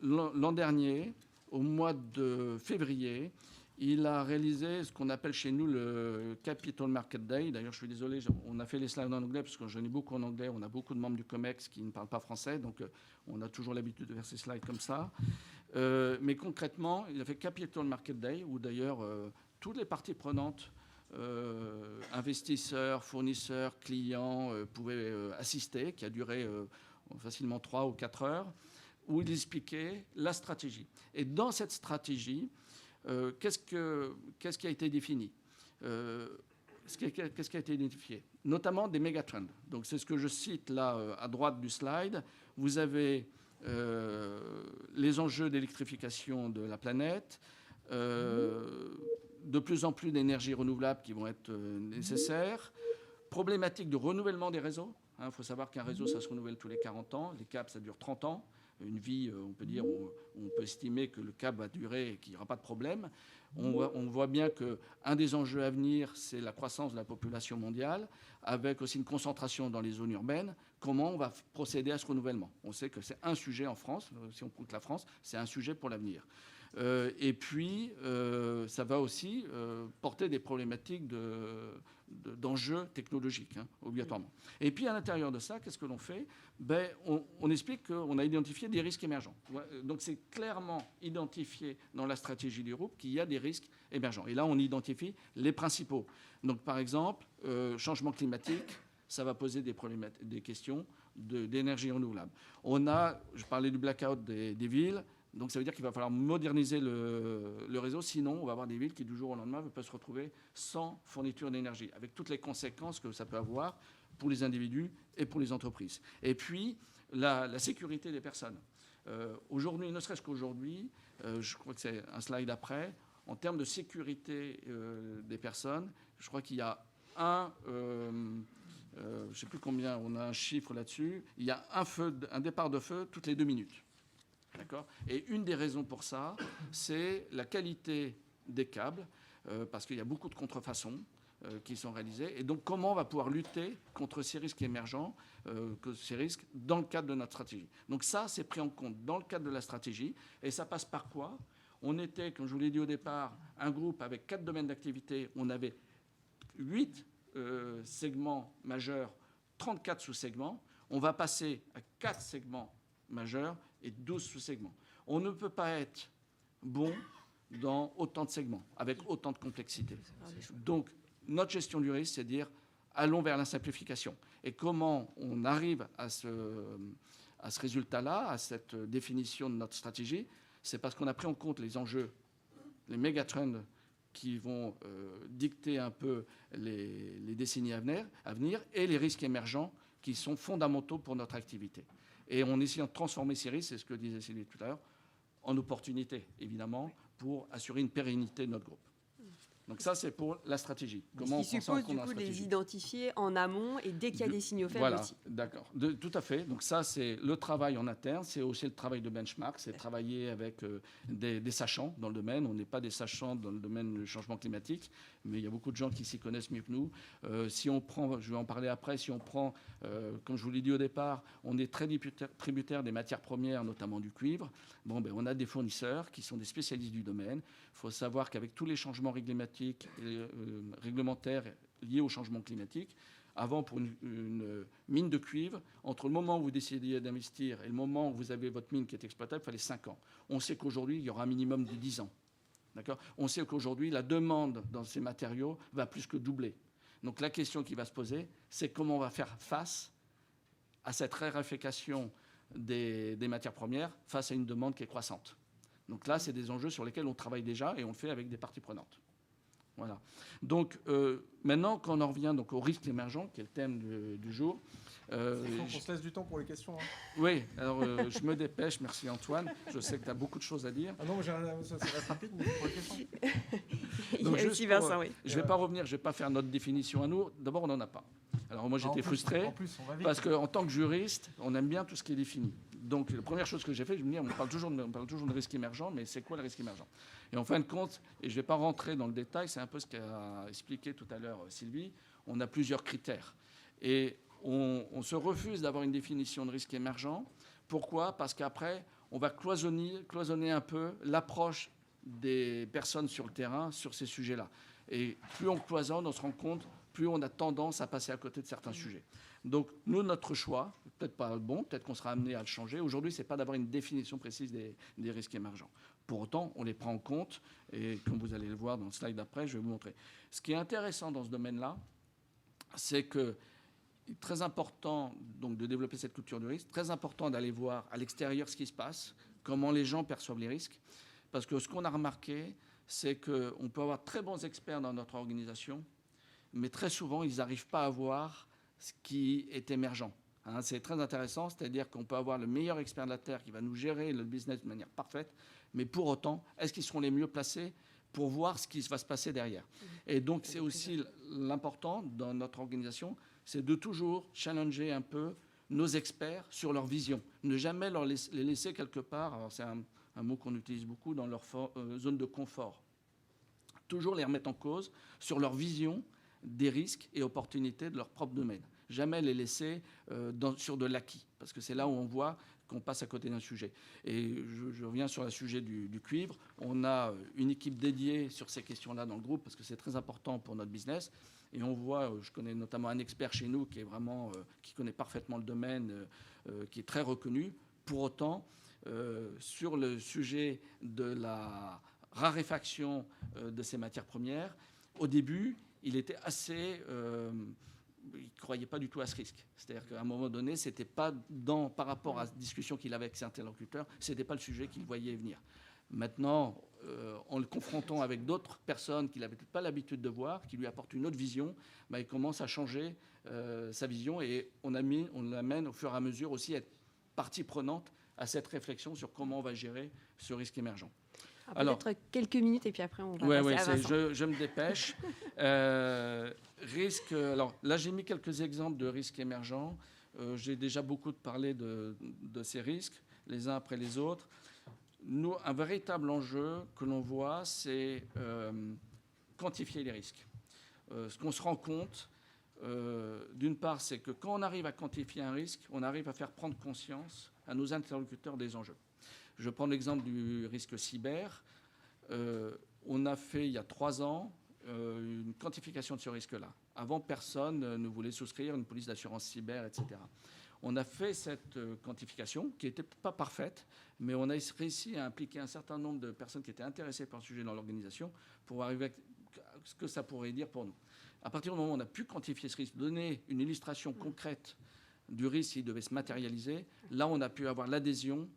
l'an dernier, au mois de février, Il a réalisé ce qu'on appelle chez nous le Capital Market Day. D'ailleurs, je suis désolé, on a fait les slides en anglais parce que j'en ai beaucoup en anglais. On a beaucoup de membres du COMEX qui ne parlent pas français, donc on a toujours l'habitude de faire ces slides comme ça. Mais concrètement, il a fait Capital Market Day, où d'ailleurs toutes les parties prenantes, investisseurs, fournisseurs, clients, pouvaient assister, qui a duré facilement 3 ou 4 heures, où il expliquait la stratégie. Et dans cette stratégie, qu'est-ce qui a été défini, qu'est-ce qui a été identifié, notamment des mégatrends. Donc c'est ce que je cite là à droite du slide. Vous avez les enjeux d'électrification de la planète, de plus en plus d'énergies renouvelables qui vont être nécessaires, problématique de renouvellement des réseaux. Il faut savoir qu'un réseau, ça se renouvelle tous les 40 ans. Les câbles, ça dure 30 ans. Une vie, on peut dire, on peut estimer que le câble va durer et qu'il n'y aura pas de problème. On voit bien qu'un des enjeux à venir, c'est la croissance de la population mondiale, avec aussi une concentration dans les zones urbaines. Comment on va procéder à ce renouvellement? On sait que c'est un sujet en France, si on compte la France, c'est un sujet pour l'avenir. Et puis, ça va aussi porter des problématiques d'enjeux technologiques, obligatoirement. Et puis, à l'intérieur de ça, qu'est-ce que l'on fait? On explique qu'on a identifié des risques émergents. Donc, c'est clairement identifié dans la stratégie du groupe qu'il y a des risques émergents. Et là, on identifie les principaux. Donc, par exemple, changement climatique, ça va poser des questions d'énergie renouvelable. Je parlais du blackout des villes. Donc ça veut dire qu'il va falloir moderniser le réseau, sinon on va avoir des villes qui du jour au lendemain peuvent se retrouver sans fourniture d'énergie, avec toutes les conséquences que ça peut avoir pour les individus et pour les entreprises. Et puis la sécurité des personnes. Aujourd'hui, ne serait-ce qu'aujourd'hui, je crois que c'est un slide après, en termes de sécurité des personnes, je crois qu'il y a je ne sais plus combien, on a un chiffre là-dessus, il y a un départ de feu toutes les 2 minutes. D'accord ? Et une des raisons pour ça, c'est la qualité des câbles, parce qu'il y a beaucoup de contrefaçons qui sont réalisées. Et donc, comment on va pouvoir lutter contre ces risques émergents, ces risques, dans le cadre de notre stratégie. Donc ça, c'est pris en compte dans le cadre de la stratégie. Et ça passe par quoi ? On était, comme je vous l'ai dit au départ, un groupe avec 4 domaines d'activité. On avait 8 segments majeurs, 34 sous-segments. On va passer à 4 segments majeurs et 12 sous-segments. On ne peut pas être bon dans autant de segments, avec autant de complexité. Donc, notre gestion du risque, c'est de dire, allons vers la simplification. Et comment on arrive à ce résultat-là, à cette définition de notre stratégie, c'est parce qu'on a pris en compte les enjeux, les mégatrends qui vont dicter un peu les décennies à venir et les risques émergents qui sont fondamentaux pour notre activité. Et on essaie de transformer ces risques, c'est ce que disait Sylvie tout à l'heure, en opportunités, évidemment, pour assurer une pérennité de notre groupe. Donc ça, c'est pour la stratégie. Comment ce qui suppose, du coup, de les identifier en amont et dès qu'il y a des signaux faibles voilà, aussi. D'accord. Tout à fait. Donc ça, c'est le travail en interne. C'est aussi le travail de benchmark. C'est travailler avec des sachants dans le domaine. On n'est pas des sachants dans le domaine du changement climatique, mais il y a beaucoup de gens qui s'y connaissent mieux que nous. Si on prend, je vais en parler après, si on prend, comme je vous l'ai dit au départ, on est très tributaire des matières premières, notamment du cuivre. On a des fournisseurs qui sont des spécialistes du domaine. Il faut savoir qu'avec tous les changements réglementaires liés au changement climatique, avant, pour une mine de cuivre, entre le moment où vous décidiez d'investir et le moment où vous avez votre mine qui est exploitable, il fallait 5 ans. On sait qu'aujourd'hui, il y aura un minimum de 10 ans. D'accord ? On sait qu'aujourd'hui, la demande dans ces matériaux va plus que doubler. Donc la question qui va se poser, c'est comment on va faire face à cette raréfaction des matières premières face à une demande qui est croissante. Donc là, c'est des enjeux sur lesquels on travaille déjà et on le fait avec des parties prenantes. Voilà. Donc maintenant, quand on en revient donc, au risque émergent, qui est le thème du jour. Il faut qu'on se laisse du temps pour les questions. Oui, alors je me dépêche. Merci Antoine. Je sais que tu as beaucoup de choses à dire. Ah non, ça va être rapide, mais pour les questions. Donc, juste Vincent, oui. Je ne vais pas revenir, je ne vais pas faire notre définition à nous. D'abord, on n'en a pas. Alors moi, j'étais frustré parce qu'en tant que juriste, on aime bien tout ce qui est défini. Donc la première chose que j'ai fait, je me dis, on parle toujours de risque émergent, mais c'est quoi le risque émergent ? Et en fin de compte, et je ne vais pas rentrer dans le détail, c'est un peu ce qu'a expliqué tout à l'heure Sylvie, on a plusieurs critères. Et on se refuse d'avoir une définition de risque émergent. Pourquoi ? Parce qu'après, on va cloisonner un peu l'approche des personnes sur le terrain sur ces sujets-là. Et plus on cloisonne, on se rend compte, plus on a tendance à passer à côté de certains sujets. Donc, nous, notre choix, peut-être pas le bon, peut-être qu'on sera amené à le changer. Aujourd'hui, ce n'est pas d'avoir une définition précise des risques émergents. Pour autant, on les prend en compte. Et comme vous allez le voir dans le slide d'après, je vais vous montrer. Ce qui est intéressant dans ce domaine-là, c'est que très important donc, de développer cette culture du risque, très important d'aller voir à l'extérieur ce qui se passe, comment les gens perçoivent les risques. Parce que ce qu'on a remarqué, c'est qu'on peut avoir très bons experts dans notre organisation, mais très souvent, ils n'arrivent pas à voir ce qui est émergent. Hein, c'est très intéressant, c'est-à-dire qu'on peut avoir le meilleur expert de la Terre qui va nous gérer le business de manière parfaite, mais pour autant, est-ce qu'ils seront les mieux placés pour voir ce qui va se passer derrière? Et donc, c'est aussi l'important dans notre organisation, c'est de toujours challenger un peu nos experts sur leur vision. Ne jamais les laisser quelque part, alors c'est un mot qu'on utilise beaucoup, dans leur zone de confort. Toujours les remettre en cause sur leur vision des risques et opportunités de leur propre domaine. Jamais les laisser sur de l'acquis, parce que c'est là où on voit qu'on passe à côté d'un sujet. Et je reviens sur le sujet du cuivre. On a une équipe dédiée sur ces questions-là dans le groupe, parce que c'est très important pour notre business. Et on voit, je connais notamment un expert chez nous qui est vraiment, qui connaît parfaitement le domaine, qui est très reconnu. Pour autant, sur le sujet de la raréfaction de ces matières premières, au début, il était assez... il ne croyait pas du tout à ce risque. C'est-à-dire qu'à un moment donné, c'était pas par rapport à la discussion qu'il avait avec ses interlocuteurs, ce n'était pas le sujet qu'il voyait venir. Maintenant, en le confrontant avec d'autres personnes qu'il n'avait pas l'habitude de voir, qui lui apportent une autre vision, il commence à changer sa vision et on l'amène au fur et à mesure aussi à être partie prenante à cette réflexion sur comment on va gérer ce risque émergent. Alors, peut-être quelques minutes et puis après on va passer à Vincent. Je me dépêche. Risque. Alors là, j'ai mis quelques exemples de risques émergents. J'ai déjà beaucoup parlé de ces risques, les uns après les autres. Nous, un véritable enjeu que l'on voit, c'est quantifier les risques. Ce qu'on se rend compte, d'une part, c'est que quand on arrive à quantifier un risque, on arrive à faire prendre conscience à nos interlocuteurs des enjeux. Je prends l'exemple du risque cyber. On a fait, il y a 3 ans, une quantification de ce risque-là. Avant, personne ne voulait souscrire une police d'assurance cyber, etc. On a fait cette quantification, qui n'était pas parfaite, mais on a réussi à impliquer un certain nombre de personnes qui étaient intéressées par le sujet dans l'organisation pour arriver à ce que ça pourrait dire pour nous. À partir du moment où on a pu quantifier ce risque, donner une illustration concrète du risque s'il devait se matérialiser, là, on a pu avoir l'adhésion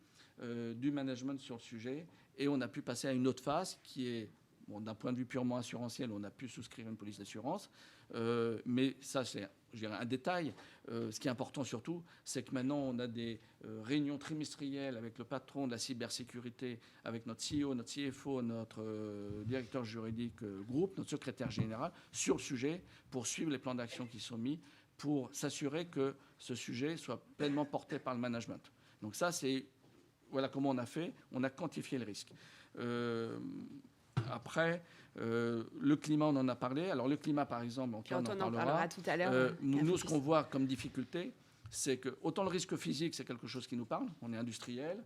du management sur le sujet et on a pu passer à une autre phase qui est, bon, d'un point de vue purement assurantiel, on a pu souscrire une police d'assurance, mais ça c'est, je dirais, un détail. Ce qui est important surtout, c'est que maintenant on a des réunions trimestrielles avec le patron de la cybersécurité, avec notre CEO, notre CFO, notre directeur juridique groupe, notre secrétaire général, sur le sujet pour suivre les plans d'action qui sont mis, pour s'assurer que ce sujet soit pleinement porté par le management. Donc ça, c'est... Voilà comment on a fait. On a quantifié le risque. Après, le climat, on en a parlé. Alors, le climat, par exemple, on en parlera tout à l'heure. Nous, ce qu'on voit comme difficulté, c'est que autant le risque physique, c'est quelque chose qui nous parle. On est industriel.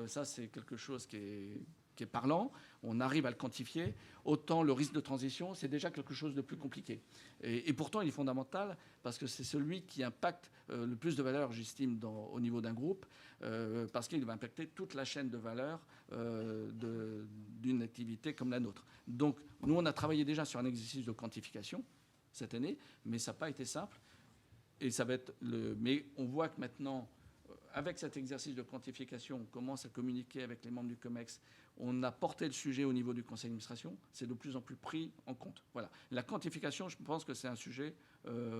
Ça, c'est quelque chose qui est parlant. On arrive à le quantifier. Autant le risque de transition, c'est déjà quelque chose de plus compliqué. Et pourtant, il est fondamental parce que c'est celui qui impacte le plus de valeur, j'estime, au niveau d'un groupe, parce qu'il va impacter toute la chaîne de valeur d'une activité comme la nôtre. Donc, nous, on a travaillé déjà sur un exercice de quantification cette année, mais ça n'a pas été simple. Et ça va être mais on voit que maintenant, avec cet exercice de quantification, on commence à communiquer avec les membres du COMEX. On a porté le sujet au niveau du conseil d'administration. C'est de plus en plus pris en compte. Voilà. La quantification, je pense que c'est un sujet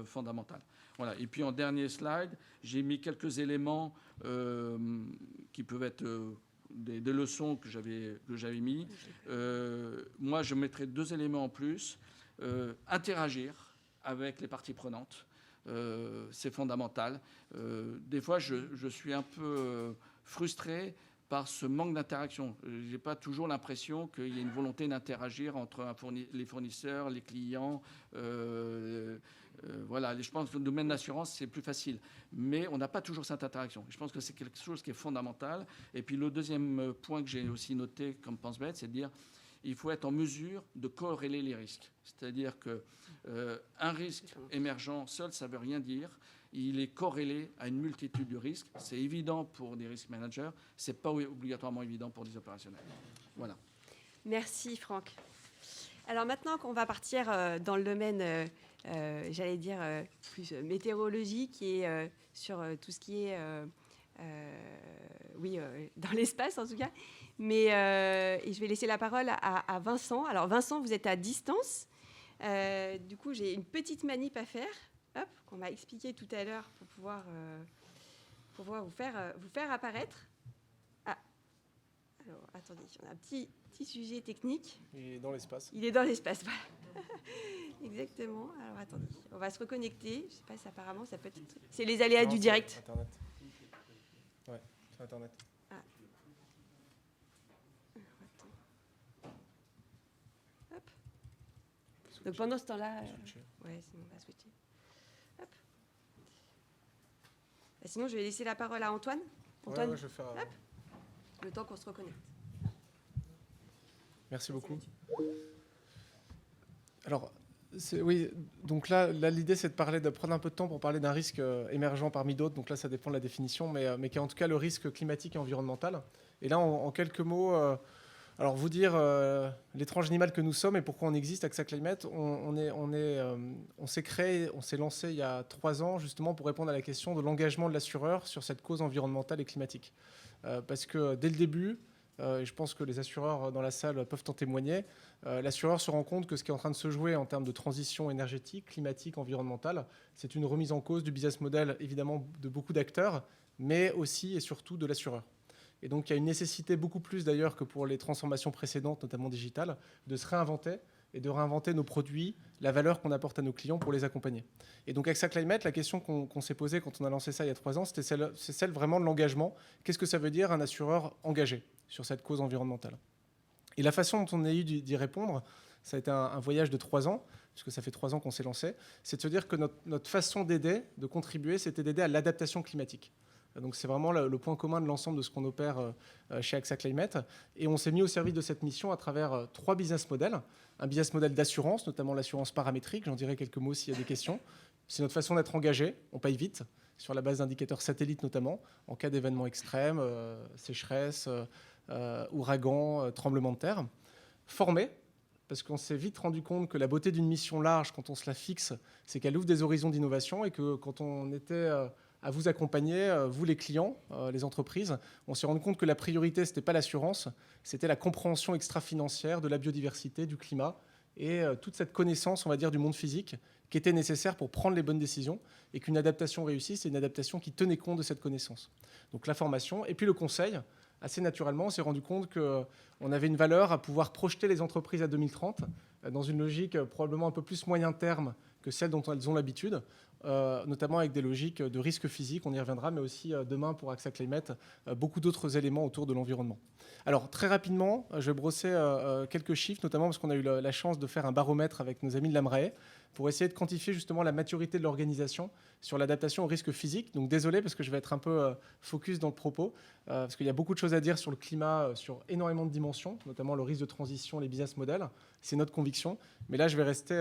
fondamental. Voilà. Et puis en dernier slide, j'ai mis quelques éléments qui peuvent être des leçons que j'avais mis. Moi, je mettrais 2 éléments en plus. Interagir avec les parties prenantes. C'est fondamental. Des fois, je suis un peu frustré par ce manque d'interaction. Je n'ai pas toujours l'impression qu'il y ait une volonté d'interagir entre les fournisseurs, les clients. Voilà. Je pense que le domaine d'assurance, c'est plus facile. Mais on n'a pas toujours cette interaction. Je pense que c'est quelque chose qui est fondamental. Et puis le deuxième point que j'ai aussi noté comme pense-bête, c'est de dire il faut être en mesure de corréler les risques. C'est-à-dire qu'un risque émergent seul, ça ne veut rien dire. Il est corrélé à une multitude de risques. C'est évident pour des risk managers, ce n'est pas obligatoirement évident pour des opérationnels. Voilà. Merci Franck. Alors maintenant qu'on va partir dans le domaine, j'allais dire, plus météorologique et sur tout ce qui est, dans l'espace en tout cas. Mais et je vais laisser la parole à Vincent. Alors Vincent, vous êtes à distance. Du coup, j'ai une petite manip à faire, qu'on m'a expliqué tout à l'heure pour pouvoir vous faire apparaître. Ah, alors attendez, on a un petit sujet technique. Il est dans l'espace. Il est dans l'espace, voilà. Exactement. Alors attendez, on va se reconnecter. Je sais pas si apparemment ça peut être. C'est les aléas du direct. Internet. Ouais, sur Internet. Ah. Alors, attends. Hop. Donc pendant ce temps-là, ouais, sinon on va switcher. Hop. Sinon, je vais laisser la parole à Antoine. Antoine, Ouais, je vais faire. hop. Le temps qu'on se reconnecte. Merci beaucoup. Alors, oui, donc là l'idée, c'est de prendre un peu de temps pour parler d'un risque émergent parmi d'autres. Donc là, ça dépend de la définition, mais qui est en tout cas le risque climatique et environnemental. Et là, en quelques mots, alors vous dire l'étrange animal que nous sommes et pourquoi on existe, AXA Climate, on s'est lancé il y a 3 ans justement pour répondre à la question de l'engagement de l'assureur sur cette cause environnementale et climatique. Parce que dès le début, et je pense que les assureurs dans la salle peuvent en témoigner, l'assureur se rend compte que ce qui est en train de se jouer en termes de transition énergétique, climatique, environnementale, c'est une remise en cause du business model, évidemment, de beaucoup d'acteurs, mais aussi et surtout de l'assureur. Et donc, il y a une nécessité beaucoup plus, d'ailleurs, que pour les transformations précédentes, notamment digitales, de se réinventer et de réinventer nos produits, la valeur qu'on apporte à nos clients pour les accompagner. Et donc, AXA Climate, la question qu'on s'est posée quand on a lancé ça il y a 3 ans, c'est celle vraiment de l'engagement. Qu'est-ce que ça veut dire un assureur engagé sur cette cause environnementale? Et la façon dont on a eu d'y répondre, ça a été un voyage de 3 ans, puisque ça fait 3 ans qu'on s'est lancé, c'est de se dire que notre façon d'aider, de contribuer, c'était d'aider à l'adaptation climatique. Donc c'est vraiment le point commun de l'ensemble de ce qu'on opère chez AXA Climate. Et on s'est mis au service de cette mission à travers 3 business models. Un business model d'assurance, notamment l'assurance paramétrique. J'en dirai quelques mots s'il y a des questions. C'est notre façon d'être engagé. On paye vite, sur la base d'indicateurs satellites notamment, en cas d'événements extrêmes, sécheresse, ouragan, tremblement de terre. Formé, parce qu'on s'est vite rendu compte que la beauté d'une mission large, quand on se la fixe, c'est qu'elle ouvre des horizons d'innovation et que quand on était à vous accompagner, vous les clients, les entreprises, on s'est rendu compte que la priorité, ce n'était pas l'assurance, c'était la compréhension extra-financière de la biodiversité, du climat et toute cette connaissance, on va dire, du monde physique qui était nécessaire pour prendre les bonnes décisions et qu'une adaptation réussie, c'est une adaptation qui tenait compte de cette connaissance. Donc la formation et puis le conseil. Assez naturellement, on s'est rendu compte qu'on avait une valeur à pouvoir projeter les entreprises à 2030 dans une logique probablement un peu plus moyen terme que celle dont elles ont l'habitude, notamment avec des logiques de risque physique, on y reviendra, mais aussi demain pour AXA Climate, beaucoup d'autres éléments autour de l'environnement. Alors très rapidement, je vais brosser quelques chiffres, notamment parce qu'on a eu la chance de faire un baromètre avec nos amis de l'AMRAE pour essayer de quantifier justement la maturité de l'organisation sur l'adaptation au risque physique. Donc désolé parce que je vais être un peu focus dans le propos, parce qu'il y a beaucoup de choses à dire sur le climat, sur énormément de dimensions, notamment le risque de transition, les business models. C'est notre conviction. Mais là, je vais rester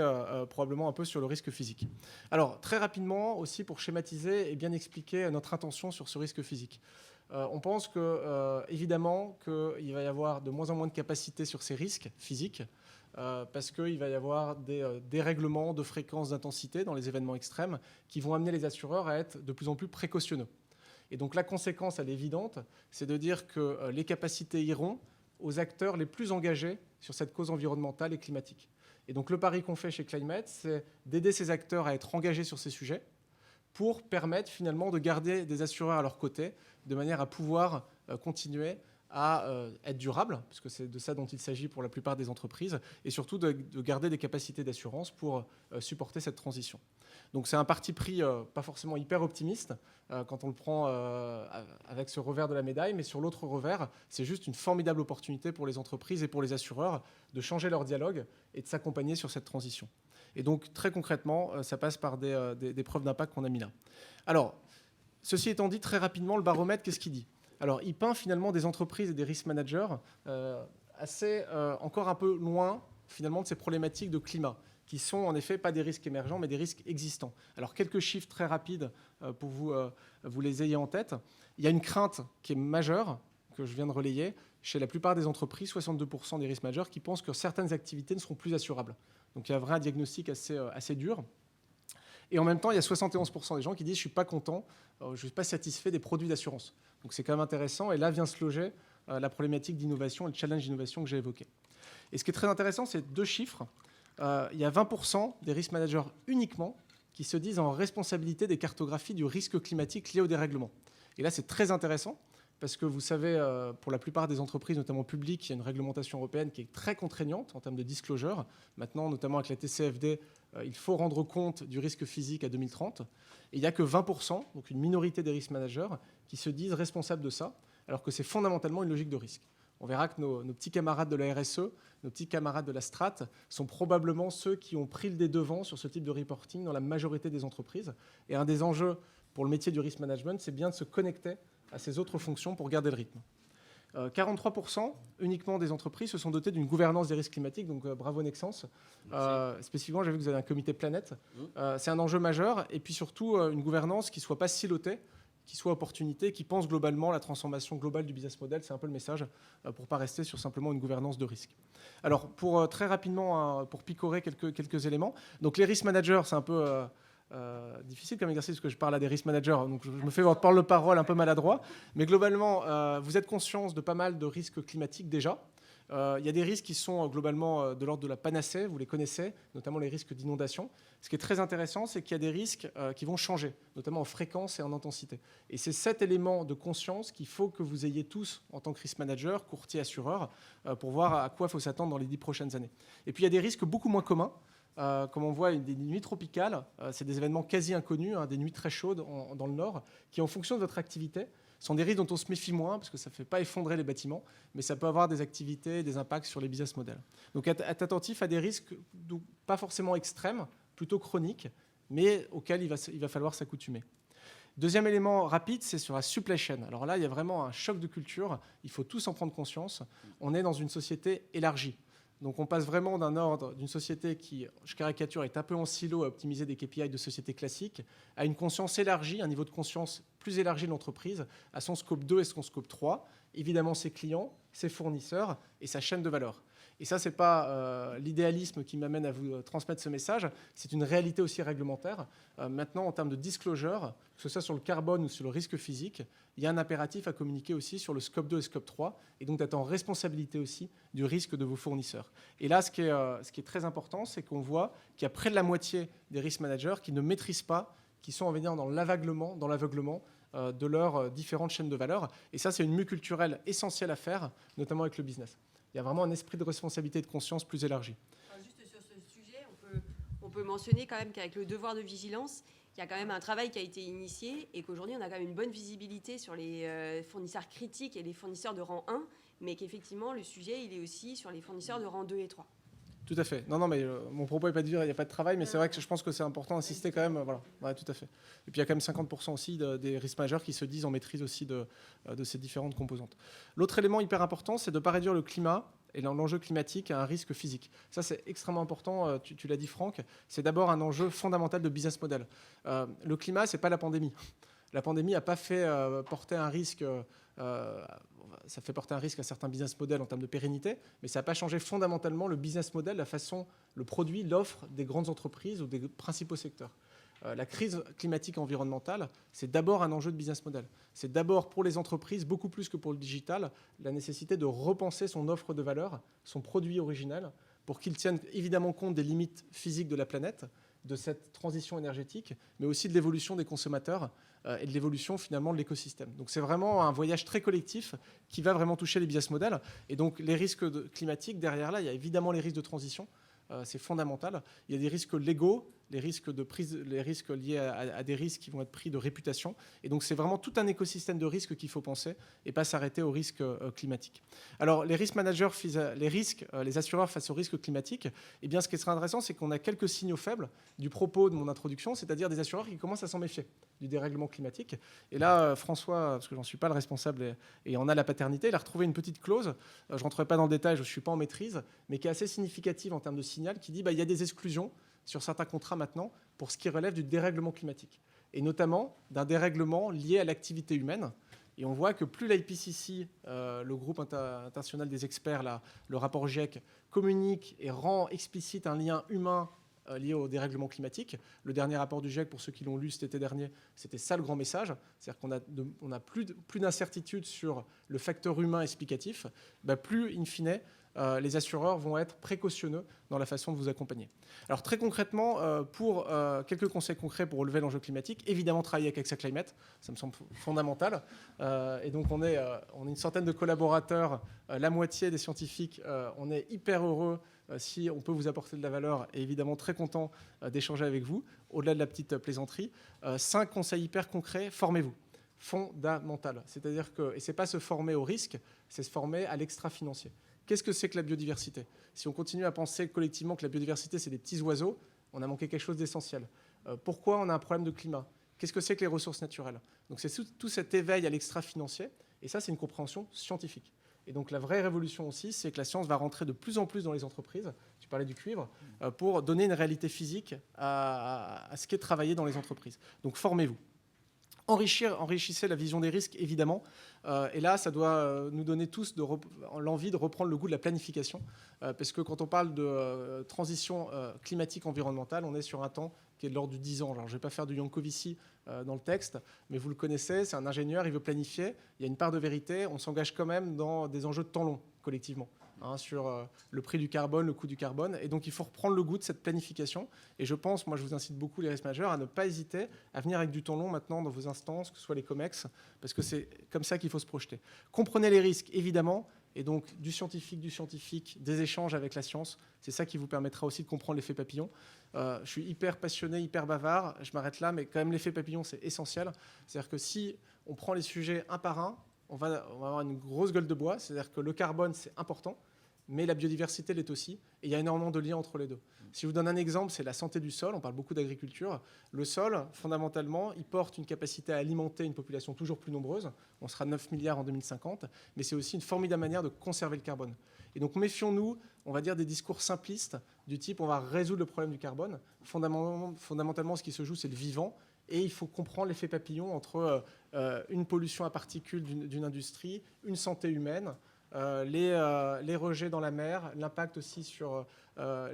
probablement un peu sur le risque physique. Alors, très rapidement, aussi pour schématiser et bien expliquer notre intention sur ce risque physique. On pense évidemment qu'il va y avoir de moins en moins de capacités sur ces risques physiques, parce qu'il va y avoir des dérèglements de fréquence, d'intensité dans les événements extrêmes qui vont amener les assureurs à être de plus en plus précautionneux. Et donc la conséquence, elle est évidente, c'est de dire que les capacités iront aux acteurs les plus engagés sur cette cause environnementale et climatique. Et donc le pari qu'on fait chez Climate, c'est d'aider ces acteurs à être engagés sur ces sujets pour permettre finalement de garder des assureurs à leur côté, de manière à pouvoir continuer à être durable, parce que c'est de ça dont il s'agit pour la plupart des entreprises, et surtout de garder des capacités d'assurance pour supporter cette transition. Donc c'est un parti pris pas forcément hyper optimiste quand on le prend avec ce revers de la médaille, mais sur l'autre revers, c'est juste une formidable opportunité pour les entreprises et pour les assureurs de changer leur dialogue et de s'accompagner sur cette transition. Et donc très concrètement, ça passe par des preuves d'impact qu'on a mis là. Alors, ceci étant dit, très rapidement, le baromètre, qu'est-ce qu'il dit ? Alors, il peint finalement des entreprises et des risk managers assez encore un peu loin finalement de ces problématiques de climat, qui sont en effet pas des risques émergents, mais des risques existants. Alors quelques chiffres très rapides pour vous les ayez en tête. Il y a une crainte qui est majeure, que je viens de relayer, chez la plupart des entreprises, 62% des risques majeurs, qui pensent que certaines activités ne seront plus assurables. Donc il y a vraiment un diagnostic assez dur. Et en même temps, il y a 71% des gens qui disent « je ne suis pas content, je ne suis pas satisfait des produits d'assurance ». Donc c'est quand même intéressant. Et là vient se loger la problématique d'innovation et le challenge d'innovation que j'ai évoqué. Et ce qui est très intéressant, c'est 2 chiffres. Il y a 20% des risk managers uniquement qui se disent en responsabilité des cartographies du risque climatique lié au dérèglement. Et là, c'est très intéressant parce que vous savez, pour la plupart des entreprises, notamment publiques, il y a une réglementation européenne qui est très contraignante en termes de disclosure. Maintenant, notamment avec la TCFD, il faut rendre compte du risque physique à 2030. Et il n'y a que 20%, donc une minorité des risk managers, qui se disent responsables de ça, alors que c'est fondamentalement une logique de risque. On verra que nos petits camarades de la RSE, nos petits camarades de la Strat sont probablement ceux qui ont pris le devant sur ce type de reporting dans la majorité des entreprises. Et un des enjeux pour le métier du risk management, c'est bien de se connecter à ces autres fonctions pour garder le rythme. 43% uniquement des entreprises se sont dotées d'une gouvernance des risques climatiques, donc bravo Nexens. Spécifiquement, j'ai vu que vous avez un comité planète. C'est un enjeu majeur, et puis surtout une gouvernance qui ne soit pas silotée, qui soit opportunité, qui pense globalement la transformation globale du business model. C'est un peu le message pour ne pas rester sur simplement une gouvernance de risque. Alors, pour très rapidement, pour picorer quelques éléments, donc les risk managers, c'est un peu difficile comme exercice parce que je parle à des risk managers, donc je me fais votre porte-parole un peu maladroit, mais globalement, vous êtes conscients de pas mal de risques climatiques déjà. Il y a des risques qui sont globalement de l'ordre de la panacée, vous les connaissez, notamment les risques d'inondation. Ce qui est très intéressant, c'est qu'il y a des risques qui vont changer, notamment en fréquence et en intensité. Et c'est cet élément de conscience qu'il faut que vous ayez tous en tant que risk manager, courtier, assureur, pour voir à quoi il faut s'attendre dans les 10 prochaines années. Et puis il y a des risques beaucoup moins communs. Comme on voit, des nuits tropicales, c'est des événements quasi inconnus, des nuits très chaudes dans le nord, qui en fonction de votre activité, sont des risques dont on se méfie moins, parce que ça ne fait pas effondrer les bâtiments, mais ça peut avoir des activités, des impacts sur les business models. Donc être attentif à des risques pas forcément extrêmes, plutôt chroniques, mais auxquels il va falloir s'accoutumer. Deuxième élément rapide, c'est sur la supply chain. Alors là, il y a vraiment un choc de culture, il faut tous en prendre conscience. On est dans une société élargie. Donc on passe vraiment d'un ordre d'une société qui, je caricature, est un peu en silo à optimiser des KPI de société classique, à une conscience élargie, un niveau de conscience plus élargi de l'entreprise, à son scope 2 et son scope 3, évidemment ses clients, ses fournisseurs et sa chaîne de valeur. Et ça, ce n'est pas l'idéalisme qui m'amène à vous transmettre ce message, c'est une réalité aussi réglementaire. Maintenant, en termes de disclosure, que ce soit sur le carbone ou sur le risque physique, il y a un impératif à communiquer aussi sur le scope 2 et scope 3, et donc d'être en responsabilité aussi du risque de vos fournisseurs. Et là, ce qui est très important, c'est qu'on voit qu'il y a près de la moitié des risk managers qui ne maîtrisent pas, qui sont en venir dans l'aveuglement de leurs différentes chaînes de valeur. Et ça, c'est une mue culturelle essentielle à faire, notamment avec le business. Il y a vraiment un esprit de responsabilité et de conscience plus élargi. Juste sur ce sujet, on peut mentionner quand même qu'avec le devoir de vigilance, il y a quand même un travail qui a été initié et qu'aujourd'hui, on a quand même une bonne visibilité sur les fournisseurs critiques et les fournisseurs de rang 1, mais qu'effectivement, le sujet, il est aussi sur les fournisseurs de rang 2 et 3. Tout à fait. Non, mais mon propos n'est pas de dire qu'il n'y a pas de travail, mais c'est vrai que je pense que c'est important d'insister quand même. Voilà, ouais, tout à fait. Et puis il y a quand même 50% aussi des risques majeurs qui se disent en maîtrise aussi de ces différentes composantes. L'autre élément hyper important, c'est de ne pas réduire le climat et l'enjeu climatique à un risque physique. Ça, c'est extrêmement important. Tu l'as dit, Franck. C'est d'abord un enjeu fondamental de business model. Le climat, ce n'est pas la pandémie. La pandémie n'a pas fait porter un risque... ça fait porter un risque à certains business models en termes de pérennité, mais ça n'a pas changé fondamentalement le business model, la façon, le produit, l'offre des grandes entreprises ou des principaux secteurs. La crise climatique et environnementale, c'est d'abord un enjeu de business model. C'est d'abord pour les entreprises, beaucoup plus que pour le digital, la nécessité de repenser son offre de valeur, son produit originel, pour qu'il tienne évidemment compte des limites physiques de la planète, de cette transition énergétique, mais aussi de l'évolution des consommateurs et de l'évolution finalement de l'écosystème. Donc c'est vraiment un voyage très collectif qui va vraiment toucher les business models. Et donc les risques climatiques, derrière là, il y a évidemment les risques de transition, c'est fondamental. Il y a des risques légaux, les risques liés à des risques qui vont être pris de réputation. Et donc, c'est vraiment tout un écosystème de risques qu'il faut penser et pas s'arrêter aux risques climatiques. Alors, les risk managers, les assureurs face aux risques climatiques, eh bien, ce qui serait intéressant, c'est qu'on a quelques signaux faibles du propos de mon introduction, c'est-à-dire des assureurs qui commencent à s'en méfier du dérèglement climatique. Et là, François, parce que j'en suis pas le responsable et en a la paternité, il a retrouvé une petite clause, je ne rentrerai pas dans le détail, je ne suis pas en maîtrise, mais qui est assez significative en termes de signal, qui dit il y a des exclusions sur certains contrats maintenant pour ce qui relève du dérèglement climatique, et notamment d'un dérèglement lié à l'activité humaine. Et on voit que plus l'IPCC, le groupe international des experts, le rapport GIEC, communique et rend explicite un lien humain lié au dérèglement climatique. Le dernier rapport du GIEC, pour ceux qui l'ont lu cet été dernier, c'était ça le grand message. C'est-à-dire qu'on a plus d'incertitude sur le facteur humain explicatif, plus, in fine, les assureurs vont être précautionneux dans la façon de vous accompagner. Alors très concrètement, pour quelques conseils concrets pour relever l'enjeu climatique, évidemment travailler avec AXA Climate, ça me semble fondamental. Et donc on est une centaine de collaborateurs, la moitié des scientifiques, on est hyper heureux si on peut vous apporter de la valeur et évidemment très content d'échanger avec vous, au-delà de la petite plaisanterie. 5 conseils hyper concrets, formez-vous. Fondamental. C'est-à-dire que, et ce n'est pas se former au risque, c'est se former à l'extra-financier. Qu'est-ce que c'est que la biodiversité? Si on continue à penser collectivement que la biodiversité, c'est des petits oiseaux, on a manqué quelque chose d'essentiel. Pourquoi on a un problème de climat? Qu'est-ce que c'est que les ressources naturelles? Donc c'est tout cet éveil à l'extra-financier, et ça, c'est une compréhension scientifique. Et donc la vraie révolution aussi, c'est que la science va rentrer de plus en plus dans les entreprises, tu parlais du cuivre, pour donner une réalité physique à ce qui est travaillé dans les entreprises. Donc formez-vous. Enrichissez la vision des risques, évidemment. Et là, ça doit nous donner tous l'envie de reprendre le goût de la planification. Parce que quand on parle de transition climatique environnementale, on est sur un temps qui est de l'ordre du 10 ans. Alors, je ne vais pas faire du Yankovici dans le texte, mais vous le connaissez, c'est un ingénieur, il veut planifier. Il y a une part de vérité. On s'engage quand même dans des enjeux de temps long, collectivement. Sur le prix du carbone, le coût du carbone. Et donc, il faut reprendre le goût de cette planification. Et je pense, moi, je vous incite beaucoup, les risk managers, à ne pas hésiter à venir avec du temps long maintenant dans vos instances, que ce soit les COMEX, parce que c'est comme ça qu'il faut se projeter. Comprenez les risques, évidemment, et donc du scientifique, des échanges avec la science. C'est ça qui vous permettra aussi de comprendre l'effet papillon. Je suis hyper passionné, hyper bavard, je m'arrête là, mais quand même, l'effet papillon, c'est essentiel. C'est-à-dire que si on prend les sujets un par un, on va avoir une grosse gueule de bois, c'est-à-dire que le carbone, c'est important, mais la biodiversité l'est aussi, et il y a énormément de liens entre les deux. Si je vous donne un exemple, c'est la santé du sol, on parle beaucoup d'agriculture. Le sol, fondamentalement, il porte une capacité à alimenter une population toujours plus nombreuse, on sera 9 milliards en 2050, mais c'est aussi une formidable manière de conserver le carbone. Et donc méfions-nous, on va dire, des discours simplistes, du type on va résoudre le problème du carbone. Fondamentalement, ce qui se joue, c'est le vivant, et il faut comprendre l'effet papillon entre une pollution à particules d'une industrie, une santé humaine, les rejets dans la mer, l'impact aussi sur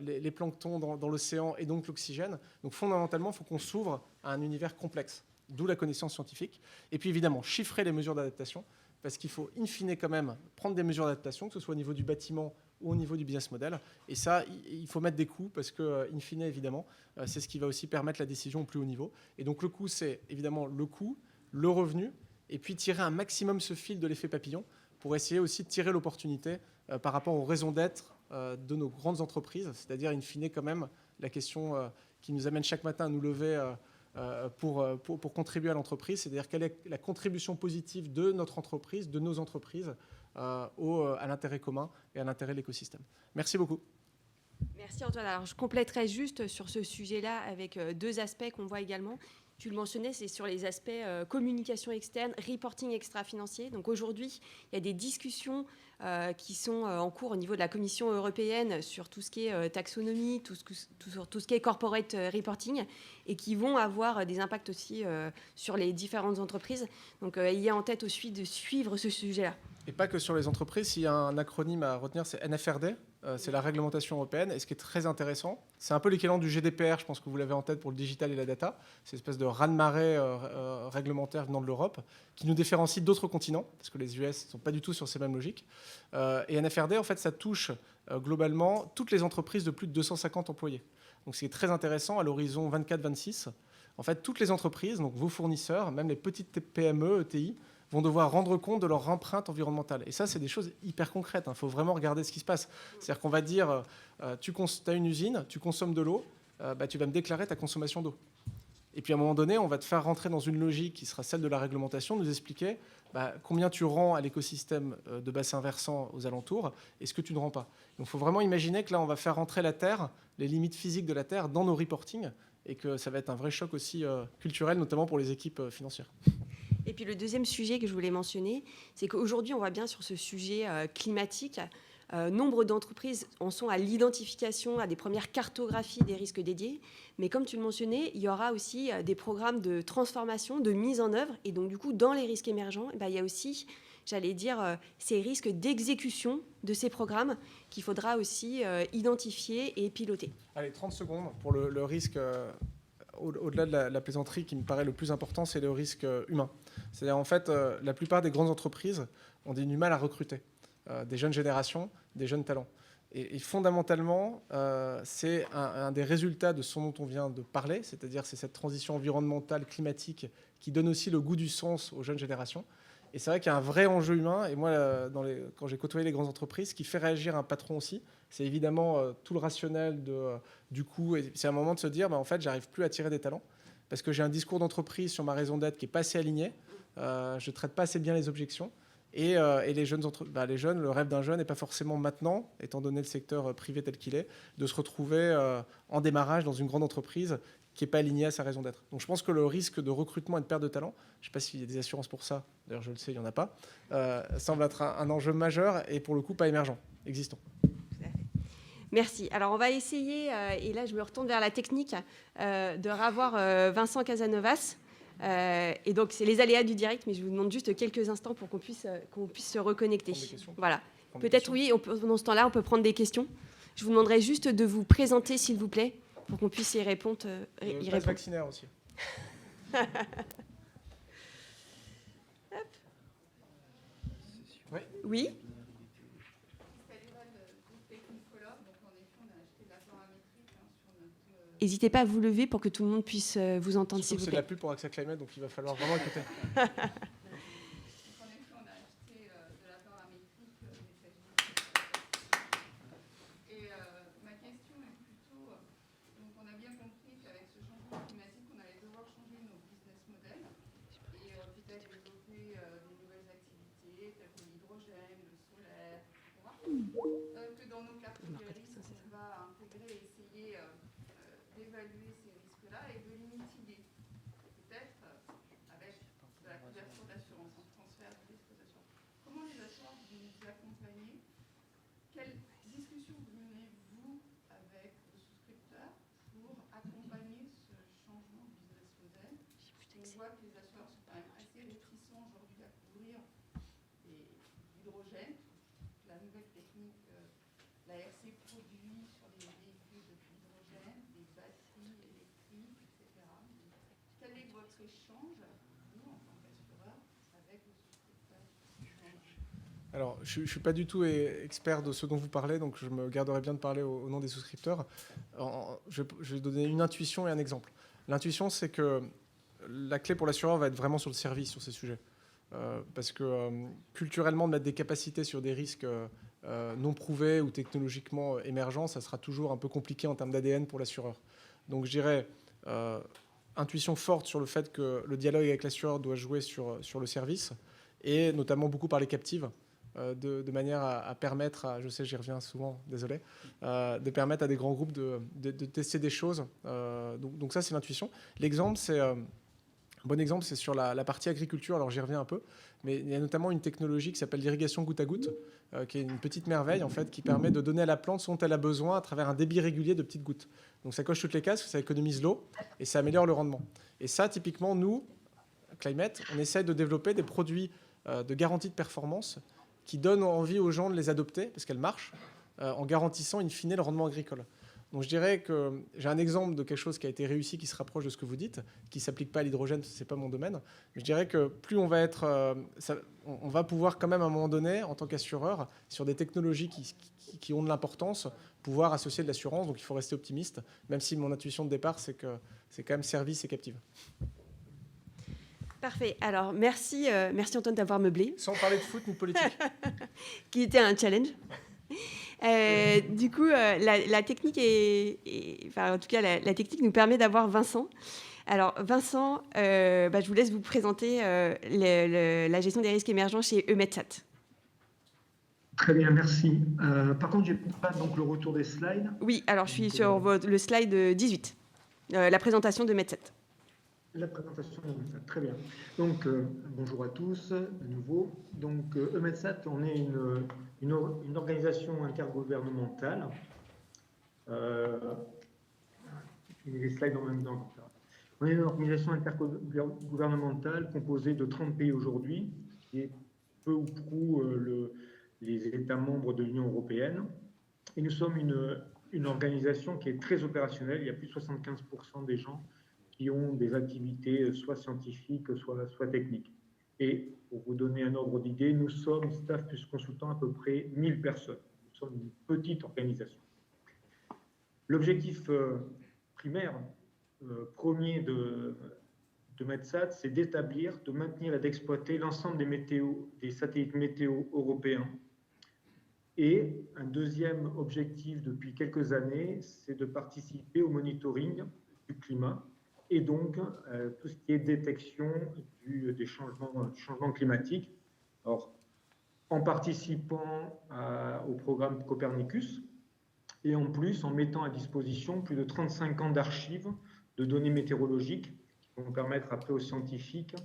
les planctons dans l'océan et donc l'oxygène. Donc fondamentalement, il faut qu'on s'ouvre à un univers complexe, d'où la connaissance scientifique. Et puis évidemment, chiffrer les mesures d'adaptation, parce qu'il faut in fine quand même prendre des mesures d'adaptation, que ce soit au niveau du bâtiment ou au niveau du business model. Et ça, il faut mettre des coûts, parce que in fine, évidemment, c'est ce qui va aussi permettre la décision au plus haut niveau. Et donc le coût, c'est évidemment le coût, le revenu, et puis tirer un maximum ce fil de l'effet papillon pour essayer aussi de tirer l'opportunité par rapport aux raisons d'être de nos grandes entreprises, c'est-à-dire in fine quand même la question qui nous amène chaque matin à nous lever pour contribuer à l'entreprise, c'est-à-dire quelle est la contribution positive de notre entreprise, de nos entreprises à l'intérêt commun et à l'intérêt de l'écosystème. Merci beaucoup. Merci Antoine. Alors je compléterai juste sur ce sujet-là avec 2 aspects qu'on voit également. Tu le mentionnais, c'est sur les aspects communication externe, reporting extra-financier. Donc aujourd'hui, il y a des discussions qui sont en cours au niveau de la Commission européenne sur tout ce qui est taxonomie, sur tout ce qui est corporate reporting, et qui vont avoir des impacts aussi sur les différentes entreprises. Donc ayez en tête aussi de suivre ce sujet-là. Et pas que sur les entreprises, s'il y a un acronyme à retenir, c'est NFRD, c'est la réglementation européenne. Et ce qui est très intéressant, c'est un peu l'équivalent du GDPR, je pense que vous l'avez en tête pour le digital et la data. C'est une espèce de raz-de-marée réglementaire venant de l'Europe, qui nous différencie d'autres continents, parce que les US ne sont pas du tout sur ces mêmes logiques. Et NFRD, en fait, ça touche globalement toutes les entreprises de plus de 250 employés. Donc c'est très intéressant, à l'horizon 24-26, en fait, toutes les entreprises, donc vos fournisseurs, même les petites PME, ETI, vont devoir rendre compte de leur empreinte environnementale. Et ça, c'est des choses hyper concrètes. Il faut vraiment regarder ce qui se passe. C'est-à-dire qu'on va dire, tu as une usine, tu consommes de l'eau, tu vas me déclarer ta consommation d'eau. Et puis à un moment donné, on va te faire rentrer dans une logique qui sera celle de la réglementation, nous expliquer combien tu rends à l'écosystème de bassins versants aux alentours et ce que tu ne rends pas. Donc il faut vraiment imaginer que là, on va faire rentrer la Terre, les limites physiques de la Terre dans nos reportings et que ça va être un vrai choc aussi culturel, notamment pour les équipes financières. Et puis le deuxième sujet que je voulais mentionner, c'est qu'aujourd'hui, on voit bien sur ce sujet climatique, nombre d'entreprises en sont à l'identification, à des premières cartographies des risques dédiés. Mais comme tu le mentionnais, il y aura aussi des programmes de transformation, de mise en œuvre. Et donc, du coup, dans les risques émergents, il y a aussi, j'allais dire, ces risques d'exécution de ces programmes qu'il faudra aussi identifier et piloter. Allez, 30 secondes pour le risque. Au-delà de la plaisanterie, qui me paraît le plus important, c'est le risque humain. C'est-à-dire, en fait, la plupart des grandes entreprises ont du mal à recruter des jeunes générations, des jeunes talents. Et fondamentalement, c'est un des résultats de ce dont on vient de parler, c'est-à-dire c'est cette transition environnementale, climatique, qui donne aussi le goût du sens aux jeunes générations. Et c'est vrai qu'il y a un vrai enjeu humain. Et moi, quand j'ai côtoyé les grandes entreprises, ce qui fait réagir un patron aussi, c'est évidemment tout le rationnel du coût. Et c'est un moment de se dire, en fait, j'arrive plus à attirer des talents parce que j'ai un discours d'entreprise sur ma raison d'être qui n'est pas assez aligné. Je ne traite pas assez bien les objections. Et les jeunes, le rêve d'un jeune n'est pas forcément maintenant, étant donné le secteur privé tel qu'il est, de se retrouver en démarrage dans une grande entreprise qui n'est pas alignée à sa raison d'être. Donc je pense que le risque de recrutement et de perte de talent, je ne sais pas s'il y a des assurances pour ça, d'ailleurs je le sais, il n'y en a pas, semble être un enjeu majeur et pour le coup pas émergent, existant. Merci. Alors, on va essayer, et là, je me retourne vers la technique, de revoir Vincent Casanovas. Et donc, c'est les aléas du direct, mais je vous demande juste quelques instants pour qu'on puisse se reconnecter. Voilà. Peut-être, oui, dans ce temps-là, on peut prendre des questions. Je vous demanderai juste de vous présenter, s'il vous plaît, pour qu'on puisse y répondre. Le passe vaccinaire aussi. Oui. N'hésitez pas à vous lever pour que tout le monde puisse vous entendre, s'il vous plaît. C'est de la pub pour AXA Climate, donc il va falloir vraiment écouter. Que dans nos cartes de risque, on va intégrer et essayer d'évaluer ces risques-là et de les mitiguer. Peut-être avec de la couverture d'assurance, un transfert de risque d'assurance. Comment les assureurs vous accompagnez? Quelle discussion vous menez-vous avec vos souscripteurs pour accompagner ce changement de business model? On voit que les assureurs sont quand même assez réticents aujourd'hui à couvrir l'hydrogène. La nouvelle technique, la RC produit sur les véhicules de l'hydrogène, des batteries électriques, etc. Quel est votre échange, vous, en tant qu'assureur, avec vos souscripteurs? Alors, je ne suis pas du tout expert de ce dont vous parlez, donc je me garderai bien de parler au nom des souscripteurs. Je vais donner une intuition et un exemple. L'intuition, c'est que la clé pour l'assureur va être vraiment sur le service, sur ces sujets. Parce que culturellement, de mettre des capacités sur des risques non prouvés ou technologiquement émergents, ça sera toujours un peu compliqué en termes d'ADN pour l'assureur. Donc je dirais intuition forte sur le fait que le dialogue avec l'assureur doit jouer sur le service, et notamment beaucoup par les captives, de manière à permettre, je sais j'y reviens souvent, désolé, de permettre à des grands groupes de tester des choses. Donc ça c'est l'intuition. L'exemple c'est... Un bon exemple, c'est sur la partie agriculture. Alors, j'y reviens un peu. Mais il y a notamment une technologie qui s'appelle l'irrigation goutte à goutte, qui est une petite merveille, en fait, qui permet de donner à la plante ce dont elle a besoin à travers un débit régulier de petites gouttes. Donc, ça coche toutes les cases, ça économise l'eau et ça améliore le rendement. Et ça, typiquement, nous, Climate, on essaie de développer des produits de garantie de performance qui donnent envie aux gens de les adopter, parce qu'elles marchent, en garantissant, in fine, le rendement agricole. Donc je dirais que j'ai un exemple de quelque chose qui a été réussi, qui se rapproche de ce que vous dites, qui ne s'applique pas à l'hydrogène, ce n'est pas mon domaine. Mais je dirais que plus on va être... on va pouvoir quand même à un moment donné, en tant qu'assureur, sur des technologies qui ont de l'importance, pouvoir associer de l'assurance. Donc il faut rester optimiste, même si mon intuition de départ, c'est que c'est quand même service et captive. Parfait. Alors, merci Antoine d'avoir meublé. Sans parler de foot ni de politique. Qui était un challenge. Du coup, la technique enfin, en tout cas, la technique nous permet d'avoir Vincent. Alors, Vincent, je vous laisse vous présenter la gestion des risques émergents chez EUMETSAT. Très bien, merci. Par contre, je n'ai pas donc le retour des slides. Oui, alors je suis sur le slide 18, la présentation de METSAT. La présentation de EUMETSAT, très bien. Donc, bonjour à tous, de nouveau. Donc, EUMETSAT, on est une organisation intergouvernementale. Les slides en même temps. On est une organisation intergouvernementale composée de 30 pays aujourd'hui, qui est peu ou prou les États membres de l'Union européenne. Et nous sommes une organisation qui est très opérationnelle. Il y a plus de 75% des gens qui ont des activités soit scientifiques, soit techniques. Et pour vous donner un ordre d'idée, nous sommes, staff plus consultants, à peu près 1000 personnes. Nous sommes une petite organisation. L'objectif primaire, premier de METSAT, c'est d'établir, de maintenir et d'exploiter l'ensemble des satellites météo européens. Et un deuxième objectif depuis quelques années, c'est de participer au monitoring du climat et donc tout ce qui est détection des changements climatiques. Alors, en participant au programme Copernicus et en plus en mettant à disposition plus de 35 ans d'archives de données météorologiques qui vont permettre après aux scientifiques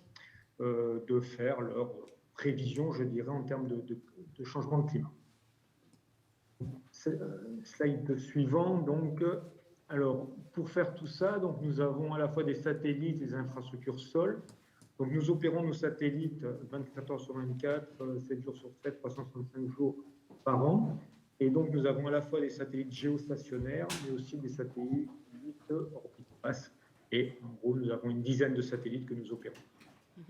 de faire leurs prévisions, je dirais, en termes de changement de climat. Slide suivant. Donc, alors, pour faire tout ça, donc, nous avons à la fois des satellites et des infrastructures sol. Donc, nous opérons nos satellites 24 heures sur 24, 7 jours sur 7, 365 jours par an. Et donc, nous avons à la fois des satellites géostationnaires, mais aussi des satellites orbite basse. Et en gros, nous avons une dizaine de satellites que nous opérons.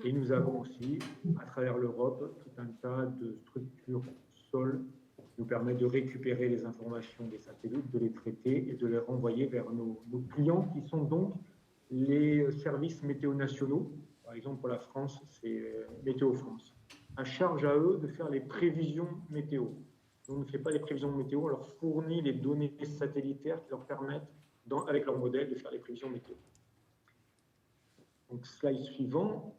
Et nous avons aussi, à travers l'Europe, tout un tas de structures sol qui nous permettent de récupérer les informations des satellites, de les traiter et de les renvoyer vers nos clients, qui sont donc les services météo nationaux. Par exemple, pour la France, c'est Météo France. À charge à eux de faire les prévisions météo. On ne fait pas les prévisions météo, on leur fournit les données satellitaires qui leur permettent, avec leur modèle, de faire les prévisions météo. Donc, slide suivant.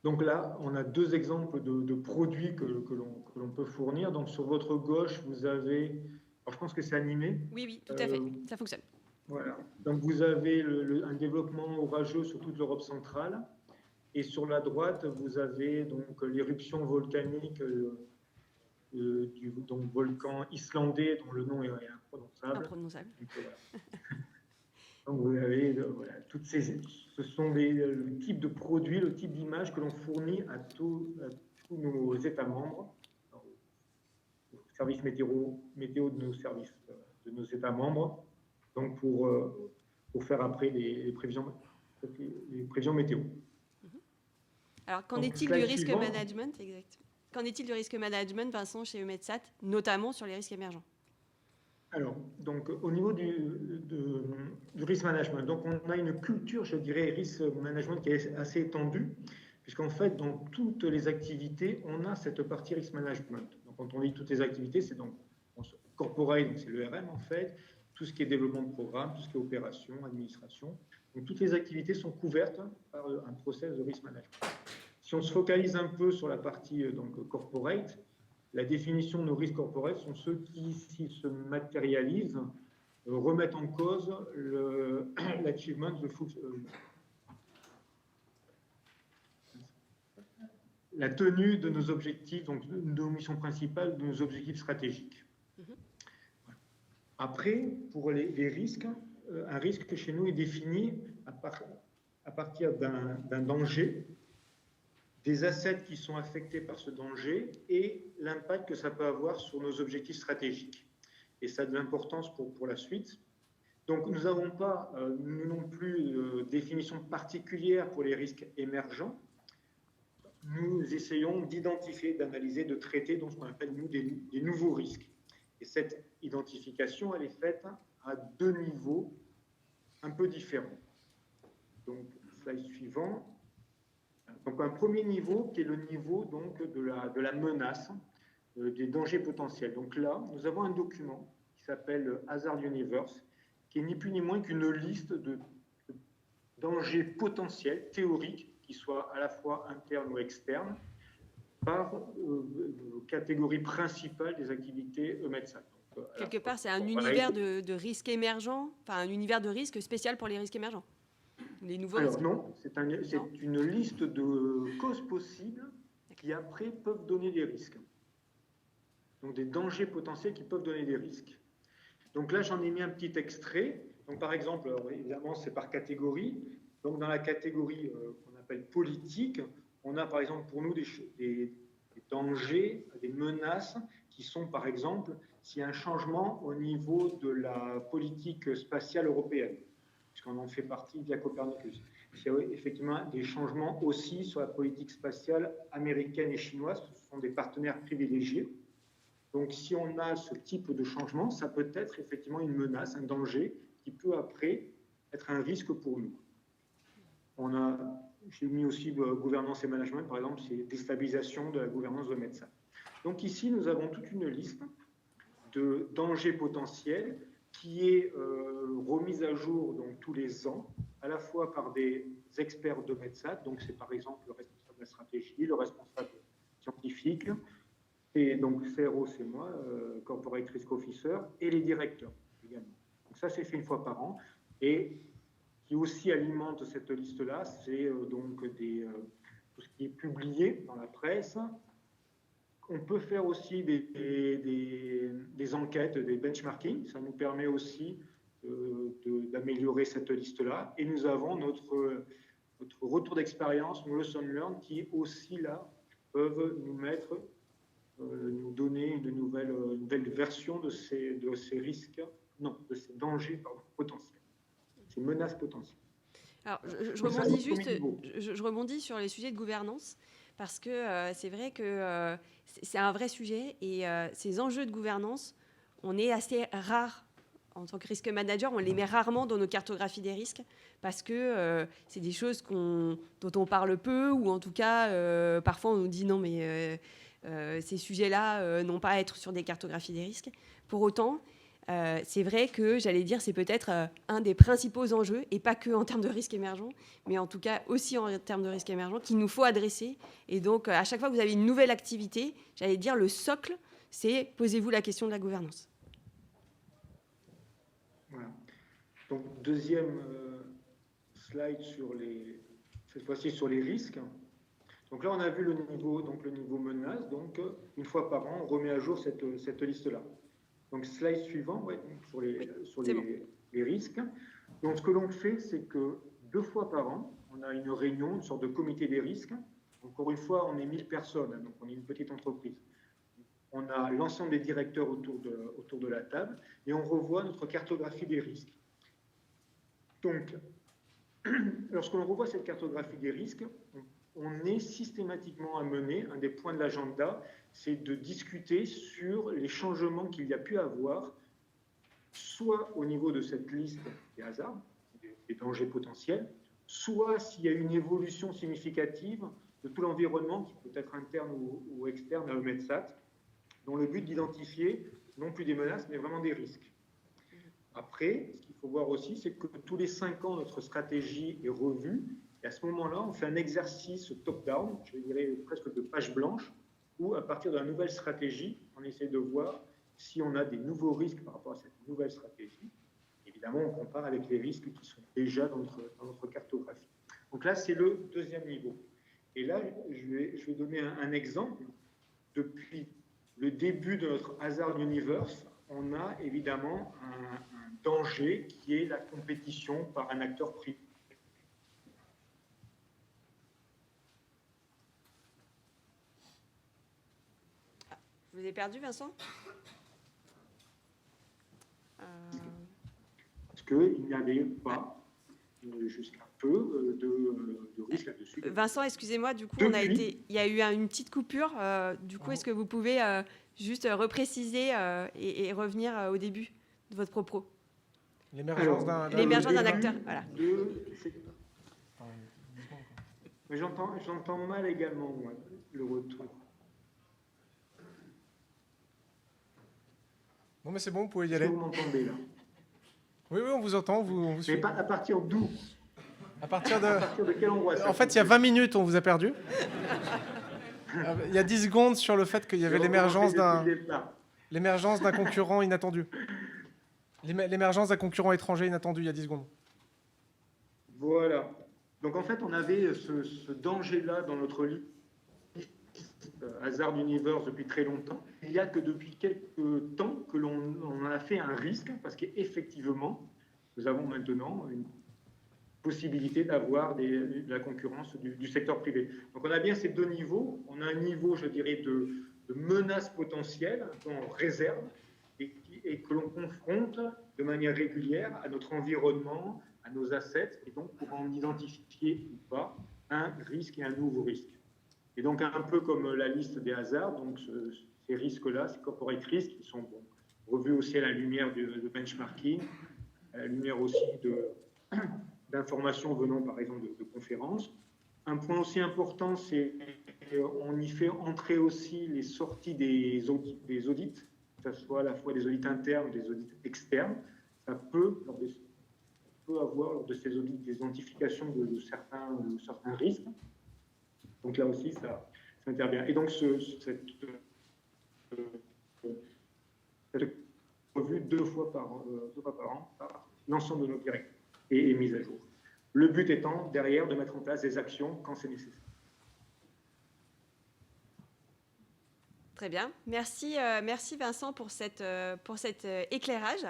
Donc là, on a deux exemples de produits que l'on peut fournir. Donc, sur votre gauche, vous avez... Alors, je pense que c'est animé. Oui, tout à fait, ça fonctionne. Voilà. Donc, vous avez un développement orageux sur toute l'Europe centrale. Et sur la droite, vous avez donc l'éruption volcanique du volcan islandais dont le nom est imprononçable. Donc, voilà. Donc vous avez toutes ce sont le type de produits, le type d'image que l'on fournit à tous nos États membres, aux services météo de nos services de nos États membres, donc pour faire après les prévisions météo. Alors qu'en est-il du risque management exact. Qu'en est-il du risque management, Vincent, chez EUMETSAT, notamment sur les risques émergents? Alors, donc, au niveau du risk management, donc on a une culture, je dirais, risk management qui est assez étendue, puisqu'en fait, dans toutes les activités, on a cette partie risk management. Donc, quand on dit toutes les activités, c'est donc corporate, donc c'est l'ERM en fait, tout ce qui est développement de programme, tout ce qui est opération, administration. Donc, toutes les activités sont couvertes par un process de risk management. Si on se focalise un peu sur la partie donc corporate, la définition de nos risques corporels sont ceux qui, s'ils se matérialisent, remettent en cause l'achievement la tenue de nos objectifs, donc de nos missions principales, de nos objectifs stratégiques. Après, pour les risques, un risque chez nous est défini à partir d'un danger, des assets qui sont affectés par ce danger et l'impact que ça peut avoir sur nos objectifs stratégiques. Et ça a de l'importance pour la suite. Donc, nous n'avons pas, nous non plus, définition particulière pour les risques émergents. Nous essayons d'identifier, d'analyser, de traiter donc, ce qu'on appelle, nous, des nouveaux risques. Et cette identification, elle est faite à deux niveaux un peu différents. Donc, slide suivant. Donc, un premier niveau qui est le niveau donc, de la menace. des dangers potentiels. Donc là, nous avons un document qui s'appelle Hazard Universe, qui est ni plus ni moins qu'une liste de dangers potentiels, théoriques, qui soient à la fois internes ou externes, par catégorie principale des activités EUMETSAT. Quelque part, c'est un univers de risques émergents, enfin un univers de risques spécial pour les risques émergents. Les nouveaux risques. Non, c'est une liste de causes possibles qui après peuvent donner des risques. Donc des dangers potentiels qui peuvent donner des risques. Donc là, j'en ai mis un petit extrait. Donc par exemple, évidemment, c'est par catégorie. Donc dans la catégorie qu'on appelle politique, on a par exemple pour nous des dangers, des menaces qui sont par exemple s'il y a un changement au niveau de la politique spatiale européenne, puisqu'on en fait partie via Copernicus. S'il y a effectivement des changements aussi sur la politique spatiale américaine et chinoise, ce sont des partenaires privilégiés. Donc si on a ce type de changement, ça peut être effectivement une menace, un danger qui peut après être un risque pour nous. J'ai mis aussi gouvernance et management, par exemple, c'est déstabilisation de la gouvernance de METSAT. Donc ici, nous avons toute une liste de dangers potentiels qui est remise à jour donc, tous les ans, à la fois par des experts de METSAT, donc c'est par exemple le responsable de la stratégie, le responsable scientifique, et donc CRO, c'est moi, Corporate Risk Officer, et les directeurs également. Donc ça, c'est fait une fois par an. Et qui aussi alimente cette liste-là, c'est donc tout ce qui est publié dans la presse. On peut faire aussi des enquêtes, des benchmarking. Ça nous permet aussi d'améliorer cette liste-là. Et nous avons notre retour d'expérience, nos lessons learned, qui aussi là peuvent nous donner une nouvelle version de ces risques, non, de ces dangers potentiels. Ces menaces potentielles. Alors, je rebondis sur les sujets de gouvernance parce que c'est vrai que c'est un vrai sujet et ces enjeux de gouvernance, on est assez rare en tant que risque manager, on les met rarement dans nos cartographies des risques parce que c'est des choses dont on parle peu ou en tout cas parfois on nous dit non mais ces sujets-là n'ont pas à être sur des cartographies des risques. Pour autant, c'est vrai que, j'allais dire, c'est peut-être un des principaux enjeux, et pas que en termes de risque émergent, mais en tout cas aussi en termes de risque émergent, qu'il nous faut adresser. Et donc, à chaque fois que vous avez une nouvelle activité, j'allais dire, le socle, c'est posez-vous la question de la gouvernance. Voilà. Donc, deuxième slide cette fois-ci sur les risques. Donc là, on a vu le niveau menace. Donc, une fois par an, on remet à jour cette liste-là. Donc, slide suivant, sur les risques. Donc, ce que l'on fait, c'est que 2 fois par an, on a une réunion, une sorte de comité des risques. Encore une fois, on est 1000 personnes, donc on est une petite entreprise. On a l'ensemble des directeurs autour de la table et on revoit notre cartographie des risques. Donc, lorsqu'on revoit cette cartographie des risques, on est systématiquement amené, un des points de l'agenda, c'est de discuter sur les changements qu'il y a pu avoir, soit au niveau de cette liste des hasards, des dangers potentiels, soit s'il y a une évolution significative de tout l'environnement, qui peut être interne ou externe à EUMETSAT, dont le but d'identifier non plus des menaces, mais vraiment des risques. Après, ce qu'il faut voir aussi, c'est que tous les 5 ans, notre stratégie est revue. Et à ce moment-là, on fait un exercice top-down, je dirais presque de page blanche, où à partir de la nouvelle stratégie, on essaie de voir si on a des nouveaux risques par rapport à cette nouvelle stratégie. Évidemment, on compare avec les risques qui sont déjà dans notre cartographie. Donc là, c'est le deuxième niveau. Et là, je vais donner un exemple. Depuis le début de notre Hazard Universe, on a évidemment un danger qui est la compétition par un acteur privé. Vous avez perdu, Vincent ? Parce qu'il n'y avait pas jusqu'à peu de risque là-dessus. Vincent, excusez-moi, du coup, il y a eu une petite coupure. Du coup, est-ce que vous pouvez juste repréciser et revenir au début de votre propos ? L'émergence d'un acteur, voilà. Mais j'entends mal également, moi, le retour. Non, mais c'est bon, vous pouvez y Est-ce que aller. vous m'entendez là? Oui, on vous entend, on vous Mais suit. pas à partir d'où? À partir À de... partir de quel endroit ça En fait, il y a 20 minutes, on vous a perdu. Il y a 10 secondes sur le fait qu'il y avait Je vais recommencer l'émergence depuis le départ. d'un concurrent inattendu. L'émergence d'un concurrent étranger inattendu il y a 10 secondes. Voilà. Donc en fait, on avait ce danger-là dans notre liste Hazard Universe depuis très longtemps. Il n'y a que depuis quelques temps que l'on en a fait un risque, parce qu'effectivement, nous avons maintenant une possibilité d'avoir de la concurrence du secteur privé. Donc on a bien ces deux niveaux. On a un niveau, je dirais, de menace potentielle, en réserve, et que l'on confronte de manière régulière à notre environnement, à nos assets, et donc pour en identifier ou pas un risque et un nouveau risque. Et donc un peu comme la liste des hasards, donc ces risques-là, ces corporate risks, qui sont revus aussi à la lumière de benchmarking, à la lumière aussi d'informations venant par exemple de conférences. Un point aussi important, c'est qu'on y fait entrer aussi les sorties des audits, que ce soit à la fois des audits internes, des audits externes. Ça peut avoir lors de ces audits des identifications de certains risques. Donc là aussi, ça intervient. Et donc cette revue deux fois par an par l'ensemble de nos directeurs est mise à jour. Le but étant derrière de mettre en place des actions quand c'est nécessaire. Très bien. Merci Vincent pour cet éclairage.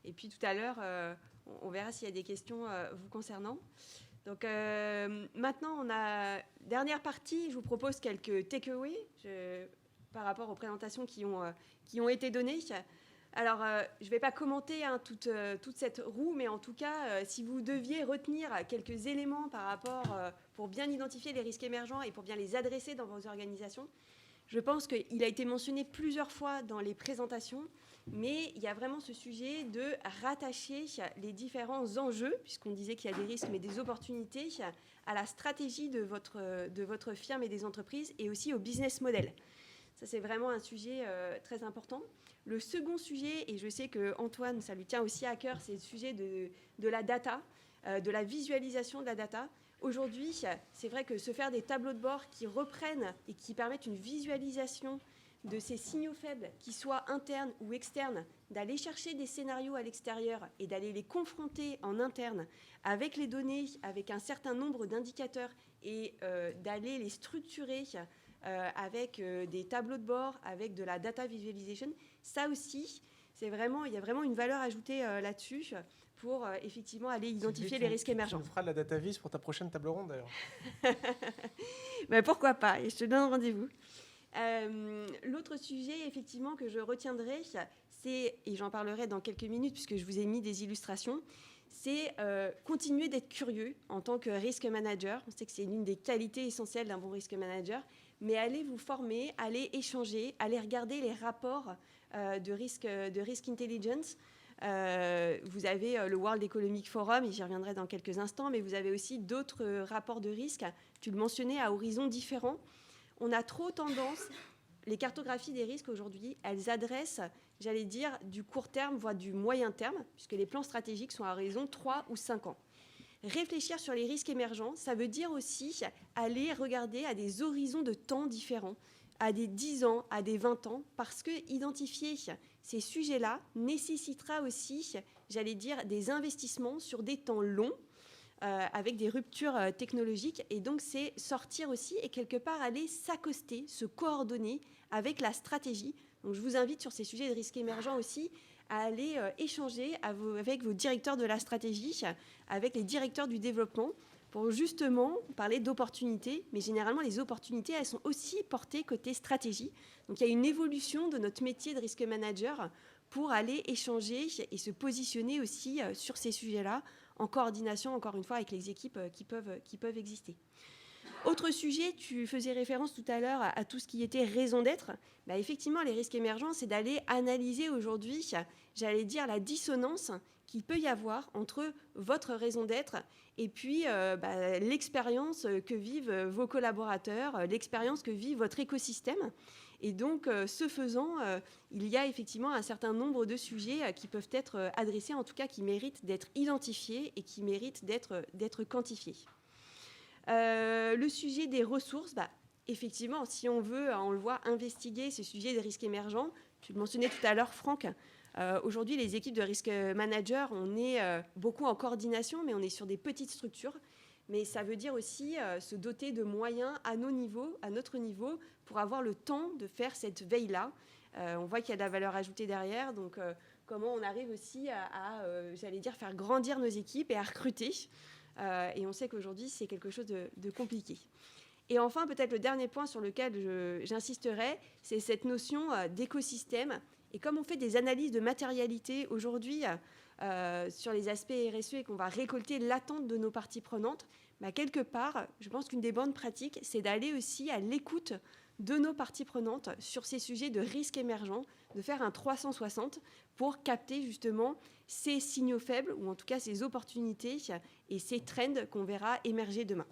Et puis tout à l'heure, on verra s'il y a des questions vous concernant. Donc maintenant, on a dernière partie. Je vous propose quelques takeaways par rapport aux présentations qui ont été données. Alors, je ne vais pas commenter toute cette roue, mais en tout cas, si vous deviez retenir quelques éléments par rapport pour bien identifier les risques émergents et pour bien les adresser dans vos organisations, je pense qu'il a été mentionné plusieurs fois dans les présentations, mais il y a vraiment ce sujet de rattacher les différents enjeux, puisqu'on disait qu'il y a des risques mais des opportunités, à la stratégie de votre firme et des entreprises et aussi au business model. Ça, c'est vraiment un sujet très important. Le second sujet, et je sais qu'Antoine, ça lui tient aussi à cœur, c'est le sujet de la data, de la visualisation de la data. Aujourd'hui, c'est vrai que se faire des tableaux de bord qui reprennent et qui permettent une visualisation de ces signaux faibles, qu'ils soient internes ou externes, d'aller chercher des scénarios à l'extérieur et d'aller les confronter en interne avec les données, avec un certain nombre d'indicateurs et d'aller les structurer avec des tableaux de bord, avec de la data visualization. Ça aussi, il y a vraiment une valeur ajoutée là-dessus pour effectivement aller identifier les risques émergents. Tu feras de la data vis pour ta prochaine table ronde d'ailleurs. Ben, pourquoi pas, et je te donne rendez-vous. L'autre sujet effectivement que je retiendrai, c'est, et j'en parlerai dans quelques minutes puisque je vous ai mis des illustrations, c'est continuer d'être curieux en tant que risk manager. On sait que c'est l'une des qualités essentielles d'un bon risk manager, mais allez vous former, allez échanger, allez regarder les rapports de risk intelligence. Vous avez le World Economic Forum, et j'y reviendrai dans quelques instants, mais vous avez aussi d'autres rapports de risque, tu le mentionnais, à horizons différents. On a trop tendance, les cartographies des risques aujourd'hui, elles adressent, j'allais dire, du court terme, voire du moyen terme, puisque les plans stratégiques sont à horizon 3 ou 5 ans. Réfléchir sur les risques émergents, ça veut dire aussi aller regarder à des horizons de temps différents, à des 10 ans, à des 20 ans, parce que identifier ces sujets-là nécessitera aussi, j'allais dire, des investissements sur des temps longs, avec des ruptures technologiques. Et donc, c'est sortir aussi et quelque part aller s'accoster, se coordonner avec la stratégie. Donc, je vous invite sur ces sujets de risques émergents aussi à aller échanger avec vos directeurs de la stratégie, avec les directeurs du développement, pour justement parler d'opportunités. Mais généralement, les opportunités, elles sont aussi portées côté stratégie. Donc, il y a une évolution de notre métier de risk manager pour aller échanger et se positionner aussi sur ces sujets-là, en coordination, encore une fois, avec les équipes qui peuvent exister. Autre sujet, tu faisais référence tout à l'heure à tout ce qui était raison d'être. Bah, effectivement, les risques émergents, c'est d'aller analyser aujourd'hui, j'allais dire, la dissonance qu'il peut y avoir entre votre raison d'être et puis l'expérience que vivent vos collaborateurs, l'expérience que vit votre écosystème. Et donc, ce faisant, il y a effectivement un certain nombre de sujets qui peuvent être adressés, en tout cas qui méritent d'être identifiés et qui méritent d'être quantifiés. Le sujet des ressources, effectivement, si on veut, on le voit, investiguer ces sujets des risques émergents, tu le mentionnais tout à l'heure, Franck, aujourd'hui, les équipes de risk manager, on est beaucoup en coordination, mais on est sur des petites structures. Mais ça veut dire aussi se doter de moyens à notre niveau, pour avoir le temps de faire cette veille-là. On voit qu'il y a de la valeur ajoutée derrière, donc comment on arrive aussi à j'allais dire, faire grandir nos équipes et à recruter. Et on sait qu'aujourd'hui, c'est quelque chose de compliqué. Et enfin, peut-être le dernier point sur lequel j'insisterai, c'est cette notion d'écosystème. Et comme on fait des analyses de matérialité aujourd'hui sur les aspects RSE et qu'on va récolter l'attente de nos parties prenantes, quelque part, je pense qu'une des bonnes pratiques, c'est d'aller aussi à l'écoute de nos parties prenantes sur ces sujets de risques émergents, de faire un 360 pour capter justement ces signaux faibles, ou en tout cas ces opportunités et ces trends qu'on verra émerger demain.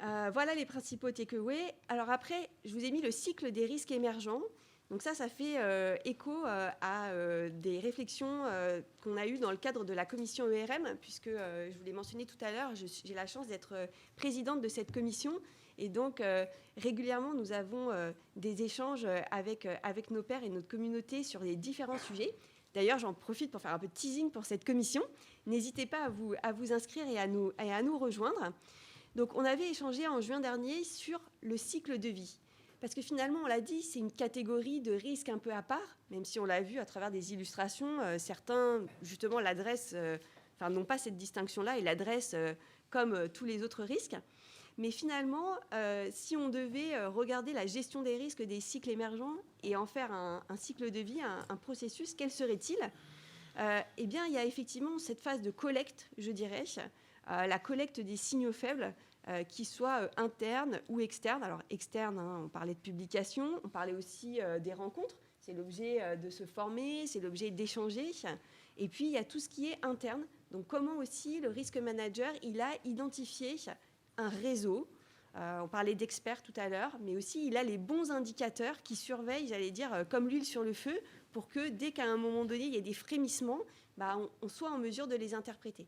Voilà les principaux takeaways. Alors après, je vous ai mis le cycle des risques émergents. Donc ça fait écho à des réflexions qu'on a eues dans le cadre de la commission ERM, puisque je vous l'ai mentionné tout à l'heure, j'ai la chance d'être présidente de cette commission. Et donc, régulièrement, nous avons des échanges avec nos pairs et notre communauté sur les différents sujets. D'ailleurs, j'en profite pour faire un peu de teasing pour cette commission. N'hésitez pas à vous inscrire et à nous rejoindre. Donc, on avait échangé en juin dernier sur le cycle de vie. Parce que finalement, on l'a dit, c'est une catégorie de risques un peu à part, même si on l'a vu à travers des illustrations. Certains, justement, l'adressent, n'ont pas cette distinction-là et l'adressent comme tous les autres risques. Mais finalement, si on devait regarder la gestion des risques des cycles émergents et en faire un cycle de vie, un processus, quel serait-il ? Eh bien, il y a effectivement cette phase de collecte, je dirais, la collecte des signaux faibles, qui soient internes ou externes. Alors, externes, on parlait de publication, on parlait aussi des rencontres. C'est l'objet de se former, c'est l'objet d'échanger. Et puis, il y a tout ce qui est interne. Donc, comment aussi le risk manager, il a identifié un réseau. On parlait d'experts tout à l'heure, mais aussi il a les bons indicateurs qui surveillent, j'allais dire, comme l'huile sur le feu, pour que dès qu'à un moment donné, il y a des frémissements, on soit en mesure de les interpréter.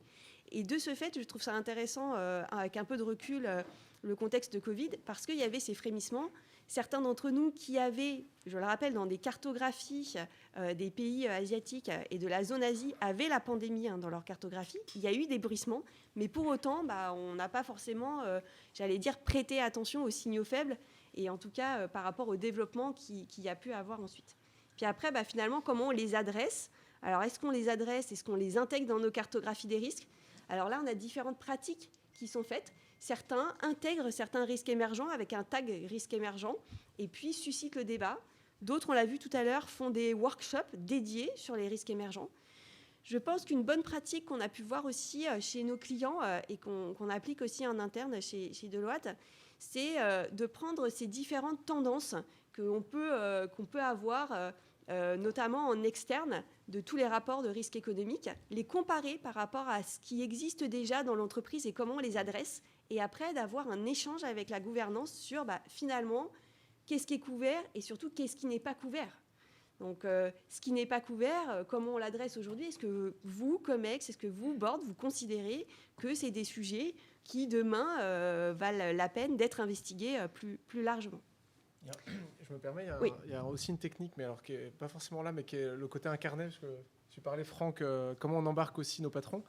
Et de ce fait, je trouve ça intéressant, avec un peu de recul, le contexte de Covid, parce qu'il y avait ces frémissements. Certains d'entre nous qui avaient, je le rappelle, dans des cartographies des pays asiatiques et de la zone Asie, avaient la pandémie dans leur cartographie. Il y a eu des bruissements, mais pour autant, on n'a pas forcément, j'allais dire, prêté attention aux signaux faibles, et en tout cas par rapport au développement qu'il y a pu avoir ensuite. Puis après, finalement, comment on les adresse ? Alors, est-ce qu'on les adresse ? Est-ce qu'on les intègre dans nos cartographies des risques ? Alors là, on a différentes pratiques qui sont faites. Certains intègrent certains risques émergents avec un tag risque émergent et puis suscitent le débat. D'autres, on l'a vu tout à l'heure, font des workshops dédiés sur les risques émergents. Je pense qu'une bonne pratique qu'on a pu voir aussi chez nos clients et qu'on applique aussi en interne chez Deloitte, c'est de prendre ces différentes tendances qu'on peut avoir, notamment en externe, de tous les rapports de risque économique, les comparer par rapport à ce qui existe déjà dans l'entreprise et comment on les adresse, et après d'avoir un échange avec la gouvernance sur finalement qu'est-ce qui est couvert et surtout qu'est-ce qui n'est pas couvert. Donc ce qui n'est pas couvert, comment on l'adresse aujourd'hui ? Est-ce que vous, Comex, est-ce que vous, Board, vous considérez que c'est des sujets qui demain valent la peine d'être investigués plus largement ? Je me permets, oui. Il y a aussi une technique, mais alors qui n'est pas forcément là, mais qui est le côté incarné, parce que tu parlais, Franck, comment on embarque aussi nos patrons.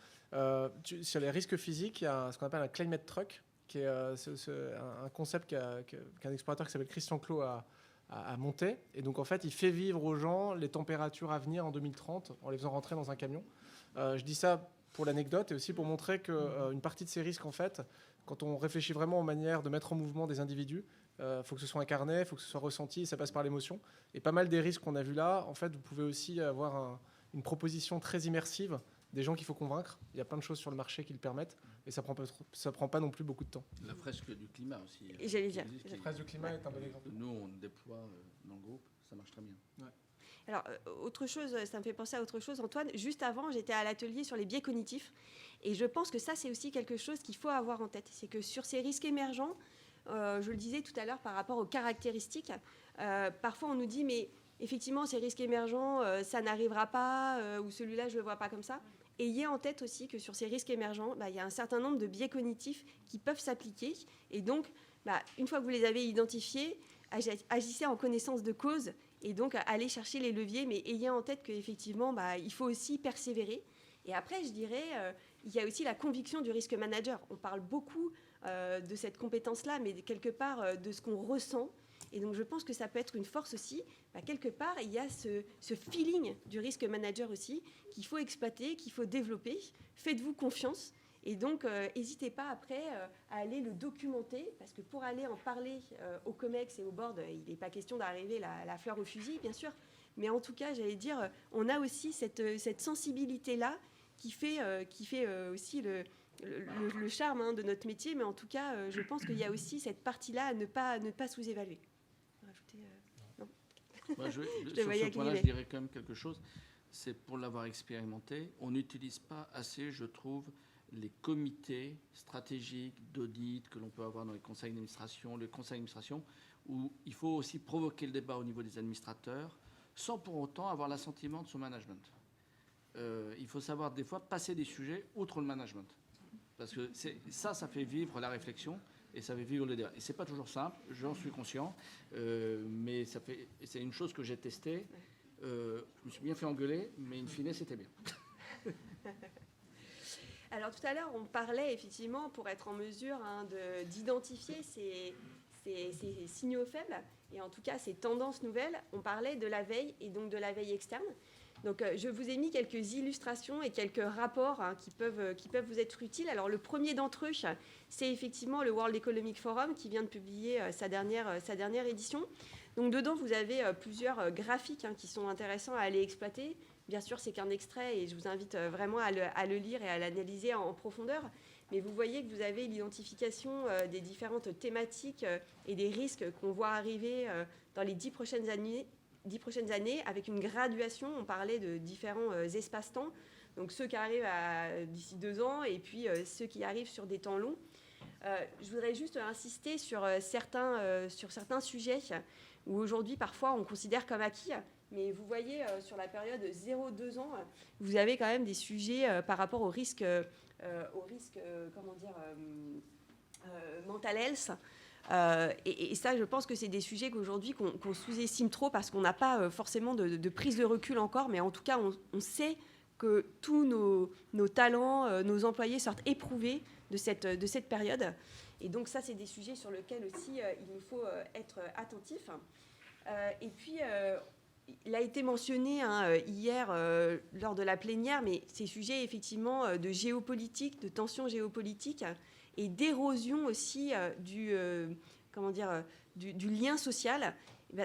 Sur les risques physiques, il y a ce qu'on appelle un climate truck, qui est un concept qu'un explorateur qui s'appelle Christian Clot a monté. Et donc, en fait, il fait vivre aux gens les températures à venir en 2030 en les faisant rentrer dans un camion. Je dis ça pour l'anecdote et aussi pour montrer qu'une partie de ces risques, en fait, quand on réfléchit vraiment aux manières de mettre en mouvement des individus, faut que ce soit incarné, faut que ce soit ressenti, et ça passe par l'émotion. Et pas mal des risques qu'on a vus là, en fait, vous pouvez aussi avoir une proposition très immersive des gens qu'il faut convaincre. Il y a plein de choses sur le marché qui le permettent, et ça prend pas non plus beaucoup de temps. La fresque du climat aussi. Et j'allais dire. La fresque du climat est un bon exemple. Nous, on déploie dans le groupe, ça marche très bien. Ouais. Alors, autre chose, ça me fait penser à autre chose, Antoine. Juste avant, j'étais à l'atelier sur les biais cognitifs. Et je pense que ça, c'est aussi quelque chose qu'il faut avoir en tête. C'est que sur ces risques émergents, je le disais tout à l'heure par rapport aux caractéristiques, parfois on nous dit mais effectivement ces risques émergents, ça n'arrivera pas, ou celui-là je ne le vois pas comme ça. Ayez en tête aussi que sur ces risques émergents, il y a un certain nombre de biais cognitifs qui peuvent s'appliquer. Et donc, une fois que vous les avez identifiés, agissez en connaissance de cause et donc allez chercher les leviers. Mais ayez en tête qu'effectivement, il faut aussi persévérer. Et après, je dirais, il y a aussi la conviction du risque manager. On parle beaucoup de cette compétence-là, mais quelque part de ce qu'on ressent. Et donc, je pense que ça peut être une force aussi. Quelque part, il y a ce feeling du risque manager aussi qu'il faut exploiter, qu'il faut développer. Faites-vous confiance. Et donc, n'hésitez pas après à aller le documenter, parce que pour aller en parler au COMEX et au board, il n'est pas question d'arriver la fleur au fusil, bien sûr. Mais en tout cas, j'allais dire, on a aussi cette sensibilité-là qui fait aussi le charme de notre métier. Mais en tout cas, je pense qu'il y a aussi cette partie-là à ne pas sous-évaluer. Moi, sur ce point-là, je dirais quand même quelque chose. C'est pour l'avoir expérimenté, on n'utilise pas assez, je trouve, les comités stratégiques d'audit que l'on peut avoir dans les conseils d'administration, où il faut aussi provoquer le débat au niveau des administrateurs, sans pour autant avoir l'assentiment de son management. Il faut savoir des fois passer des sujets outre le management, parce que ça fait vivre la réflexion. Et ça fait vivre le débat. Et ce n'est pas toujours simple, j'en suis conscient, mais c'est une chose que j'ai testée. Je me suis bien fait engueuler, mais in fine, c'était bien. Alors tout à l'heure, on parlait effectivement, pour être en mesure d'identifier ces signaux faibles, et en tout cas ces tendances nouvelles, on parlait de la veille, et donc de la veille externe. Donc, je vous ai mis quelques illustrations et quelques rapports qui peuvent vous être utiles. Alors, le premier d'entre eux, c'est effectivement le World Economic Forum qui vient de publier sa dernière édition. Donc, dedans, vous avez plusieurs graphiques qui sont intéressants à aller exploiter. Bien sûr, c'est qu'un extrait et je vous invite vraiment à le lire et à l'analyser en profondeur. Mais vous voyez que vous avez l'identification des différentes thématiques et des risques qu'on voit arriver dans les 10 prochaines années, avec une graduation. On parlait de différents espaces-temps, donc ceux qui arrivent d'ici 2 ans et puis ceux qui arrivent sur des temps longs. Je voudrais juste insister sur certains sujets où aujourd'hui parfois on considère comme acquis, mais vous voyez sur la période 0-2 ans, vous avez quand même des sujets par rapport au risque mental health. Et ça, je pense que c'est des sujets qu'aujourd'hui qu'on sous-estime trop parce qu'on n'a pas forcément de prise de recul encore, mais en tout cas, on sait que tous nos talents, nos employés sortent éprouvés de cette période. Et donc ça, c'est des sujets sur lesquels aussi il nous faut être attentifs. Et puis, il a été mentionné hier lors de la plénière, mais ces sujets effectivement de géopolitique, de tensions géopolitiques, et d'érosion aussi du lien social.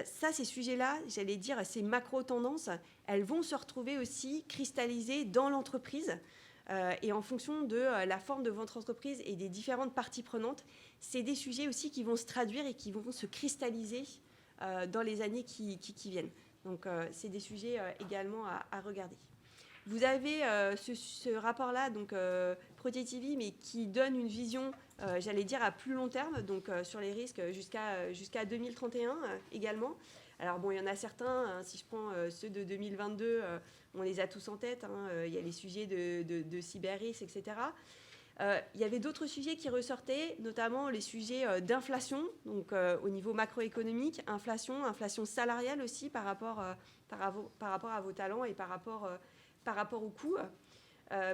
Ça, ces sujets-là, j'allais dire, ces macro-tendances, elles vont se retrouver aussi cristallisées dans l'entreprise. Et en fonction de la forme de votre entreprise et des différentes parties prenantes, c'est des sujets aussi qui vont se traduire et qui vont se cristalliser dans les années qui viennent. Donc, c'est des sujets également à regarder. Vous avez ce rapport-là, donc ProteTV, mais qui donne une vision, j'allais dire, à plus long terme, donc sur les risques jusqu'à 2031 également. Alors bon, il y en a certains, si je prends ceux de 2022, on les a tous en tête. Il y a les sujets de cyber-risques, etc. Il y avait d'autres sujets qui ressortaient, notamment les sujets d'inflation, donc au niveau macroéconomique, inflation salariale aussi par rapport à vos talents et par rapport au coût,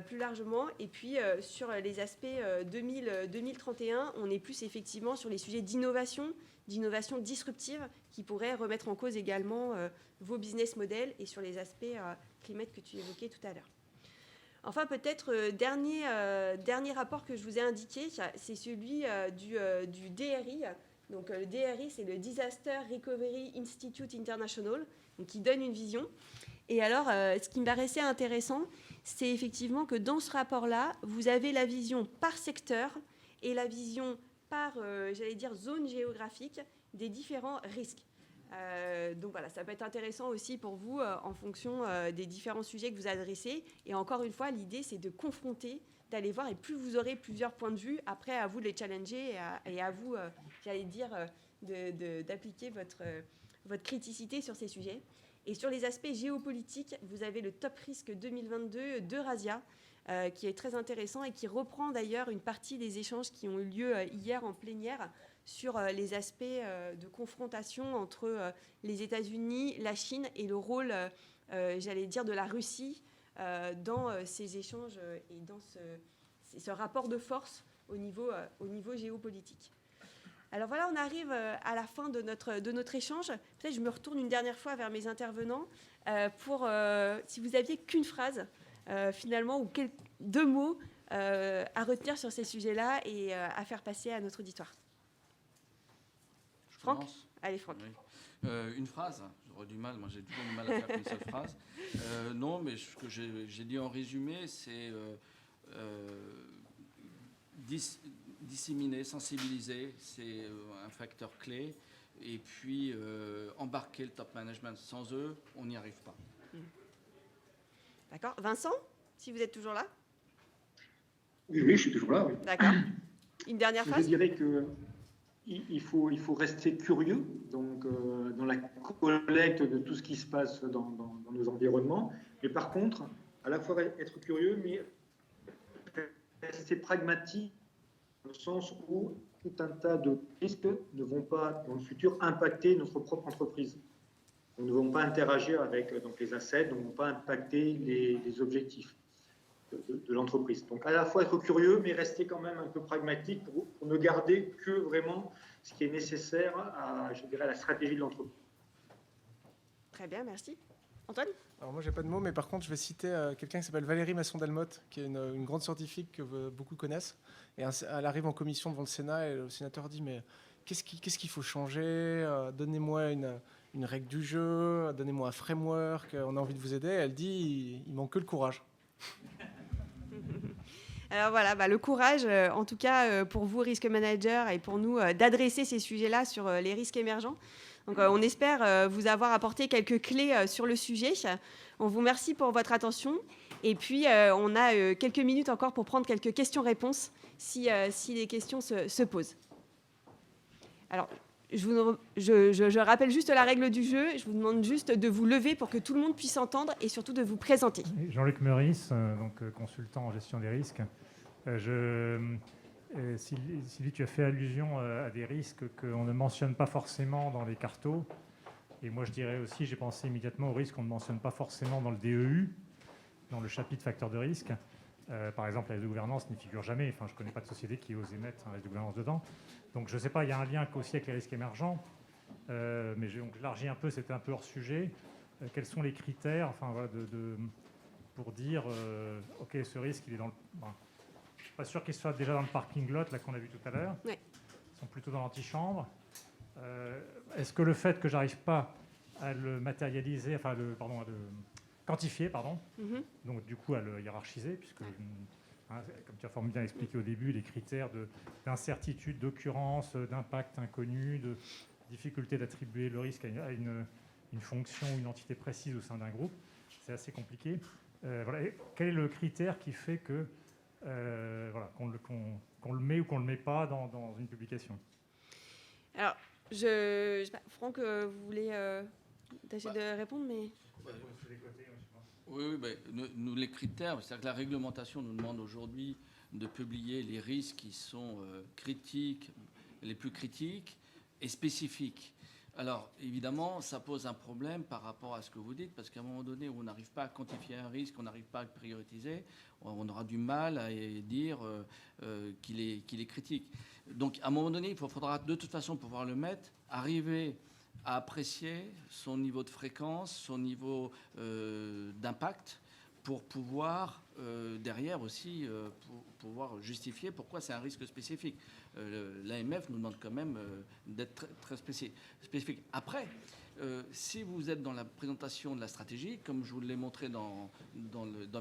plus largement. Et puis, sur les aspects 2031, on est plus effectivement sur les sujets d'innovation disruptive qui pourraient remettre en cause également vos business models et sur les aspects climatiques que tu évoquais tout à l'heure. Enfin, peut-être dernier rapport que je vous ai indiqué, c'est celui du DRI. Donc, le DRI, c'est le Disaster Recovery Institute International, donc, qui donne une vision. Et alors, ce qui me paraissait intéressant, c'est effectivement que dans ce rapport-là, vous avez la vision par secteur et la vision par, zone géographique des différents risques. Donc voilà, ça peut être intéressant aussi pour vous en fonction des différents sujets que vous adressez. Et encore une fois, l'idée, c'est de confronter, d'aller voir. Et plus vous aurez plusieurs points de vue, après, à vous de les challenger et à vous, j'allais dire, d'appliquer votre criticité sur ces sujets. Et sur les aspects géopolitiques, vous avez le Top Risque 2022 d'Eurasia, qui est très intéressant et qui reprend d'ailleurs une partie des échanges qui ont eu lieu hier en plénière sur les aspects de confrontation entre les États-Unis, la Chine et le rôle, j'allais dire, de la Russie dans ces échanges et dans ce rapport de force au niveau géopolitique. Alors voilà, on arrive à la fin de notre échange. Peut-être je me retourne une dernière fois vers mes intervenants pour, si vous aviez qu'une phrase, finalement, ou deux mots à retenir sur ces sujets-là et à faire passer à notre auditoire. Franck ? Allez, Franck. Oui. Une phrase, j'aurais du mal, moi j'ai toujours du mal à faire qu'une seule phrase. Non, mais ce que j'ai dit en résumé, c'est disséminer, sensibiliser, c'est un facteur clé. Et puis embarquer le top management. Sans eux, on n'y arrive pas. D'accord. Vincent, si vous êtes toujours là ? Oui, je suis toujours là. Oui. D'accord. Une dernière phrase ? Je dirais qu'il faut rester curieux donc, dans la collecte de tout ce qui se passe dans nos environnements. Mais par contre, à la fois être curieux, mais rester pragmatique, dans le sens où tout un tas de risques ne vont pas, dans le futur, impacter notre propre entreprise. Nous ne vont pas interagir avec donc, les assets, ne vont pas impacter les objectifs de l'entreprise. Donc, à la fois être curieux, mais rester quand même un peu pragmatique pour ne garder que vraiment ce qui est nécessaire à, je dirais, à la stratégie de l'entreprise. Très bien, merci. Antoine ? Alors moi, j'ai pas de mots, mais par contre, je vais citer quelqu'un qui s'appelle Valérie Masson-Delmotte, qui est une grande scientifique que beaucoup connaissent. Et elle arrive en commission devant le Sénat et le sénateur dit « Mais qu'est-ce qu'il faut changer ? Donnez-moi une règle du jeu, donnez-moi un framework, on a envie de vous aider. » Elle dit « Il manque que le courage. » Alors voilà, le courage, en tout cas pour vous, Risk Manager, et pour nous, d'adresser ces sujets-là sur les risques émergents. Donc on espère vous avoir apporté quelques clés sur le sujet. On vous remercie pour votre attention. Et puis, on a quelques minutes encore pour prendre quelques questions-réponses si les questions se posent. Alors, je rappelle juste la règle du jeu. Je vous demande juste de vous lever pour que tout le monde puisse entendre et surtout de vous présenter. Jean-Luc Meurice, consultant en gestion des risques. Sylvie, tu as fait allusion à des risques qu'on ne mentionne pas forcément dans les cartos. Et moi, je dirais aussi, j'ai pensé immédiatement aux risques qu'on ne mentionne pas forcément dans le DEU, dans le chapitre facteurs de risque. Par exemple, la risque de gouvernance n'y figure jamais. Enfin, je ne connais pas de société qui ose émettre un risque de gouvernance dedans. Donc, je ne sais pas, il y a un lien aussi avec les risques émergents. Mais j'élargis un peu, c'était un peu hors sujet. Quels sont les critères pour dire, OK, ce risque, il est dans le... je ne suis pas sûr qu'il soit déjà dans le parking lot, là, qu'on a vu tout à l'heure. Oui. Ils sont plutôt dans l'antichambre. Est-ce que le fait que je n'arrive pas à le matérialiser, à le quantifier, donc du coup à le hiérarchiser, puisque, comme tu as fort bien expliqué au début, les critères d'incertitude, d'occurrence, d'impact inconnu, de difficulté d'attribuer le risque à une fonction ou une entité précise au sein d'un groupe, c'est assez compliqué. Et quel est le critère qui fait que qu'on le met ou qu'on ne le met pas dans une publication? Alors, Franck, vous voulez tâcher de répondre, mais... Oui, nous, les critères, c'est-à-dire que la réglementation nous demande aujourd'hui de publier les risques qui sont critiques, les plus critiques et spécifiques. Alors, évidemment, ça pose un problème par rapport à ce que vous dites, parce qu'à un moment donné où on n'arrive pas à quantifier un risque, on n'arrive pas à le prioriser, on aura du mal à dire qu'il est critique. Donc, à un moment donné, il faudra de toute façon pouvoir le mettre, arriver à apprécier son niveau de fréquence, son niveau d'impact, pour pouvoir, derrière aussi, pouvoir justifier pourquoi c'est un risque spécifique. L'AMF nous demande quand même d'être très spécifique. Après, si vous êtes dans la présentation de la stratégie, comme je vous l'ai montré dans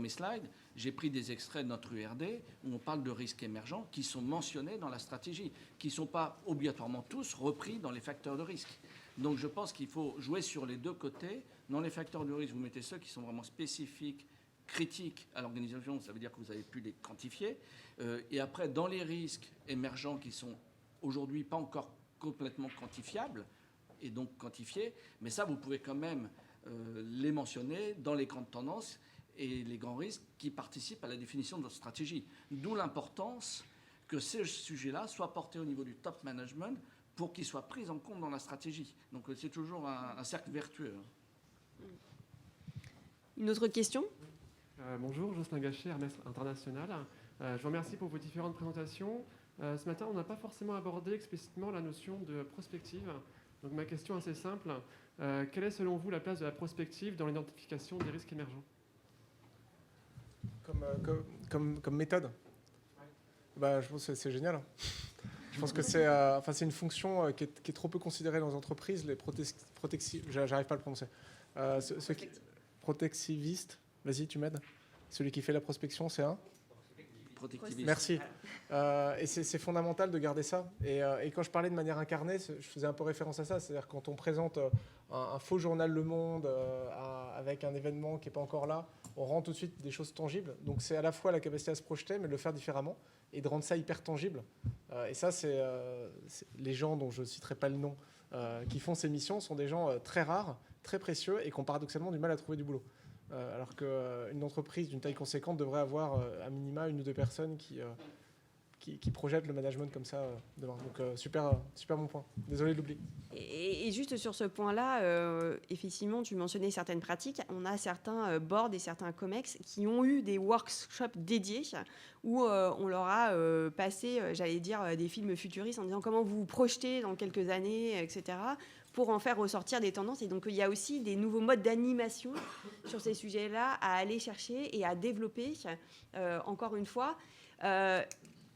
mes slides, j'ai pris des extraits de notre URD où on parle de risques émergents qui sont mentionnés dans la stratégie, qui ne sont pas obligatoirement tous repris dans les facteurs de risque. Donc je pense qu'il faut jouer sur les deux côtés. Dans les facteurs de risque, vous mettez ceux qui sont vraiment spécifiques, critiques à l'organisation, ça veut dire que vous avez pu les quantifier. Et après, dans les risques émergents qui sont aujourd'hui pas encore complètement quantifiables, et donc quantifiés, mais ça, vous pouvez quand même les mentionner dans les grandes tendances et les grands risques qui participent à la définition de votre stratégie. D'où l'importance que ces sujets-là soient portés au niveau du top management pour qu'ils soient pris en compte dans la stratégie. Donc c'est toujours un cercle vertueux. Une autre question ? Bonjour, Jocelyn Gachet, Hermès International. Je vous remercie pour vos différentes présentations. Ce matin, on n'a pas forcément abordé explicitement la notion de prospective. Donc ma question est assez simple. Quelle est selon vous la place de la prospective dans l'identification des risques émergents ? Comme méthode. Bah, je pense que c'est génial. Je pense que c'est une fonction qui est trop peu considérée dans les entreprises. Les j'arrive pas à le prononcer. Protectiviste. Vas-y, tu m'aides. Celui qui fait la prospection, c'est un Protectiviste. Merci. Et c'est fondamental de garder ça. Et quand je parlais de manière incarnée, je faisais un peu référence à ça. C'est-à-dire quand on présente un faux journal Le Monde avec un événement qui n'est pas encore là, on rend tout de suite des choses tangibles. Donc c'est à la fois la capacité à se projeter, mais de le faire différemment et de rendre ça hyper tangible. Et ça, c'est les gens dont je ne citerai pas le nom qui font ces missions sont des gens très rares, très précieux et qui ont paradoxalement du mal à trouver du boulot. Alors qu'une entreprise d'une taille conséquente devrait avoir à minima 1 ou 2 personnes qui projettent le management comme ça demain. Donc super bon point. Désolé de l'oublier. Et juste sur ce point-là, effectivement, tu mentionnais certaines pratiques. On a certains boards et certains COMEX qui ont eu des workshops dédiés où on leur a passé, j'allais dire, des films futuristes en disant comment vous vous projetez dans quelques années, etc., pour en faire ressortir des tendances. Et donc, il y a aussi des nouveaux modes d'animation sur ces sujets-là à aller chercher et à développer, encore une fois. Et